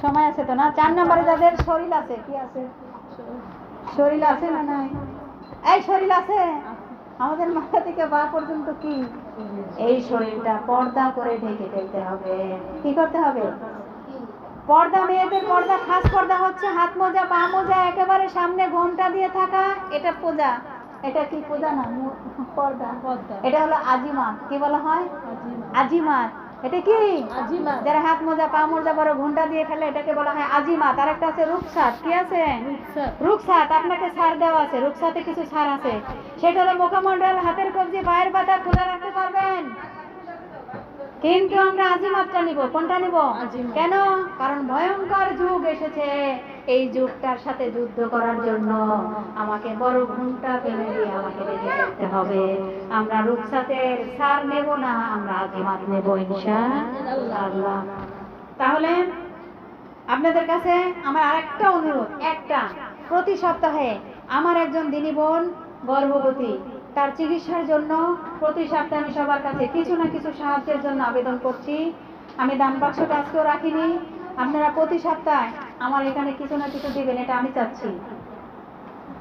সময় আছে তো না? 4 নম্বরে যাদের শরীর আছে, কি আছে? শরীর আছে না নাই? এই শরীর আছে আমাদের মাথা থেকে পা পর্যন্ত। কি এই শরীরটা পর্দা করে ঢেকে ফেলতে হবে। কি করতে হবে? পর্দা, মেয়েদের পর্দা, খাস পর্দা হচ্ছে হাত মোজা, পা মোজা, একেবারে সামনে ঘোমটা দিয়ে থাকা। এটা পূজা। এটা কি পূজা না, পর্দা। এটা হলো আজিমাত। কি বলা হয়? আজিমাত। এটা কি? আজিমাত। যারা হাত মোজা, পা মোজা, বড় ঘোমটা দিয়ে ফেলে, এটাকে বলা হয় আজিমাত। আর একটা আছে রুকসাত। কি আছে? রুকসাত। আপনাকে ছাড় দেওয়া আছে, রুকসাতে কিছু ছাড় আছে। সেটা হলো মুখমণ্ডল, হাতের কবজি, পায়ের পাতা খোলা রাখতে পারবেন, কিন্তু আমরা আজিমাতটা নিব। কোনটা নিব? কেন? কারণ ভয়ঙ্কর যুগ এসেছে। এই যুগটার সাথে যুদ্ধ করার জন্য আমাকে বড় ঘুমটা ফেলে দিয়ে আমাকে বেঁধে রাখতে হবে। আমরা রুকসাতের ছাড় নেব না, আমরা আজিমাত নেব ইনশাআল্লাহ। তাহলে আপনাদের কাছে আমার আরেকটা অনুরোধ, প্রতি সপ্তাহে আমার একজন দিনী বোন গর্ভবতী, তার চিকিৎসার জন্য প্রতি সপ্তাহে আমি সবার কাছে কিছু না কিছু সাহায্যের জন্য আবেদন করছি। আমি দান বাক্সটা আজকেও রাখিনি। আপনারা প্রতি সপ্তাহে আমার এখানে কিছু না কিছু দিবেন, এটা আমি চাচ্ছি।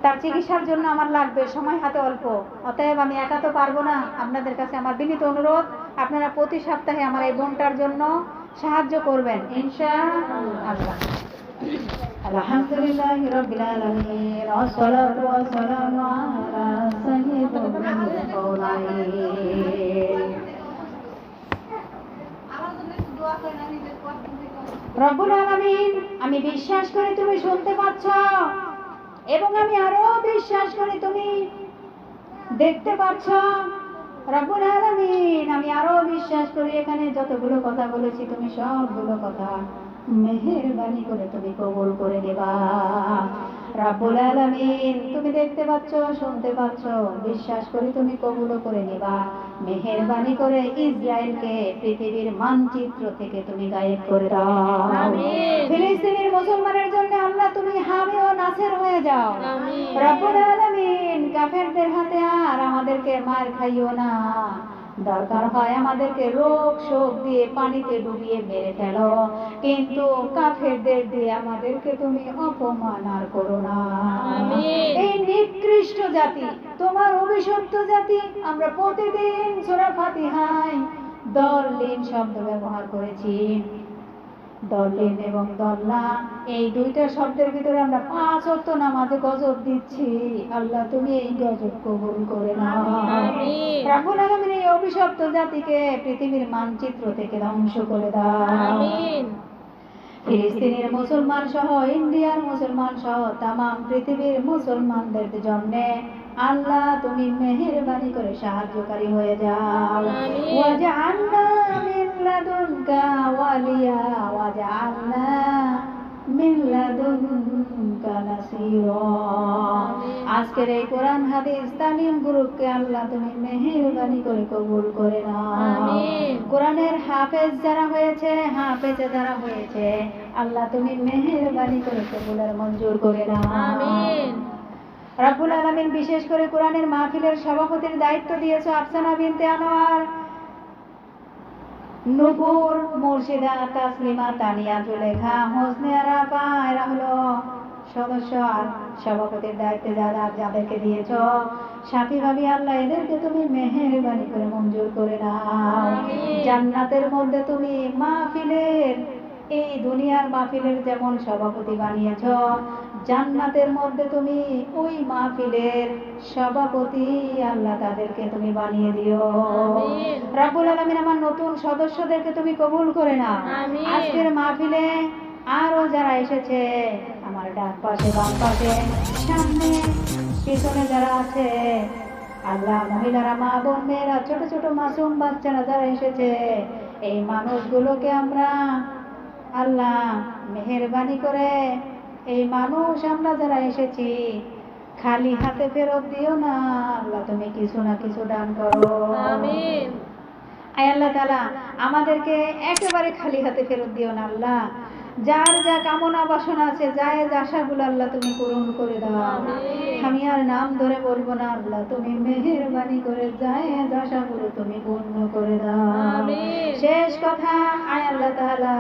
তার চিকিৎসার জন্য আমার লাগবে, সময় হাতে অল্প, অতএব আমি একা তো পারবো না। আপনাদের কাছে আমার বিনীত অনুরোধ, আপনারা প্রতি সপ্তাহে আমার এই বোনটার জন্য সাহায্য করবেন ইনশাআল্লাহ। আলহামদুলিল্লাহি রাব্বিল আলামিন, ওয়াসসালাতু ওয়াসসালামু আলা সাইয়্যিদিল কাওনাইন। রব্বুল আলামিন, আমি বিশ্বাস করি তুমি শুনতে পাচ্ছ এবং আমি আরো বিশ্বাস করি তুমি দেখতে পাচ্ছ। রব্বুল আলামিন, আমি আরো বিশ্বাস করি এখানে যতগুলো কথা বলেছি তুমি সবগুলো কথা মেহেরবানি করে তুমি কবুল করে নেবা। রব্বুল আলামিন, তুমি দেখতে পাচ্ছ, শুনতে পাচ্ছ, বিশ্বাস করি তুমি কবুল করে নেবা। মেহেরবানি করে ইসরায়েলকে পৃথিবীর মানচিত্র থেকে তুমি গায়েব করে দাও। আমিন। ফিলিস্তিনের মুসলমানের জন্য আল্লাহ তুমি হামি ও নাসির হয়ে যাও। আমিন। রব্বুল আলামিন, কাফেরদের হাতে আর আমাদেরকে মার খাইও না। দরকার হয় আমাদেরকে রোগ শোক দিয়ে পানিতে ডুবিয়ে মেরে ফেলো, কিন্তু কাফেরদের দিয়ে আমাদেরকে তুমি অপমান আর করো না। আমিন। এই নিকৃষ্ট জাতি, তোমার অভিশপ্ত জাতি, আমরা প্রতিদিন সূরা ফাতিহায় দলিল শব্দ ব্যবহার করেছি। দলিল এবং দল্লা, এই দুইটা শব্দের ভিতরে আমরা 5 ওয়াক্ত নামাজে গজব দিচ্ছি। আল্লাহ তুমি এই গজব কবুল করে নাও। আমিন। রব্বুল আলামিন, এই অভিশপ্ত জাতিকে পৃথিবীর মানচিত্র থেকে ধ্বংস করে দাও। আমিন। ফিলিস্তিনের মুসলমান সহ, ইন্ডিয়ার মুসলমান সহ তামাম পৃথিবীর মুসলমানদের জন্য আল্লাহ তুমি মেহেরবানি করে সাহায্যকারী হয়ে যাও। আমিন। ওয়াজআলনা মিন লাদুনকা ওয়ালিয়া, ওয়াজআলনা মিন লাদুনকা নাসীরা। আজকের এই কোরআন হাদিস তালিম গ্রুপকে আল্লাহ তুমি মেহেরবানি করে কবুল করে নাও। আমিন। কোরআনের হাফেজ যারা হয়েছে, হাফেজে যারা হয়েছে, আল্লাহ তুমি মেহেরবানি করে কবুলের মঞ্জুর করে নাও। আমিন। রব্বুল আলামিন, বিশেষ করে কোরআনের মাহফিলের সভাপতির দায়িত্ব দিয়েছো আফসানা বিনতে আনোয়ার, নূপুর, মুর্শিদা, তাসলিমা, তানিয়া, জুলেখা, হোসনে আরাফা, এরা হলো সদস্য। আর সভাপতির দায়িত্বে যাদেরকে দিয়েছো, সাথী ভাবি, আল্লাহ এদেরকে তুমি মেহেরবানি করে মঞ্জুর করে নাও। জান্নাতের মধ্যে তুমি মাহফিলের, এই দুনিয়ার মাহফিলের যেমন সভাপতি বানিয়েছো, জান্নাতের মধ্যে তুমি ওই মাহফিলের সভাপতি আল্লাহ তাদেরকে তুমি বানিয়ে দিও। আমিন। রব্বুল আলামিন, আমার নতুন সদস্যদেরকে তুমি কবুল করে নাও। আমিন। আজকের মাহফিলে আরো যারা এসেছে, আমার ডান পাশে, বাম পাশে, সামনে, পিছনে যারা আছে, আল্লাহ মহিলারা, মা বোন, মেয়েরা, ছোট ছোট মাসুম বাচ্চারা যারা এসেছে, এই মানুষগুলোকে আমরা আল্লাহ মেহেরবানি করে এই মানুষ আমরা যারা এসেছি খালি হাতে ফেরত দিও না আল্লাহ, তুমি কিছু না কিছু দান করো। আমিন। আয় আল্লাহ তাআলা আমাদেরকে একেবারে খালি হাতে ফেরত দিও না আল্লাহ, যার যা কামনা বাসনা আছে জায়েজ আশাগুলো আল্লাহ তুমি পূরণ করে দাও। আমিন। আমি আর নাম ধরে বলবো না আল্লাহ, তুমি মেহেরবানি করে জায়েজ আশাগুলো তুমি পূর্ণ করে দাও। আমিন। শেষ কথা, আয় আল্লাহ তাআলা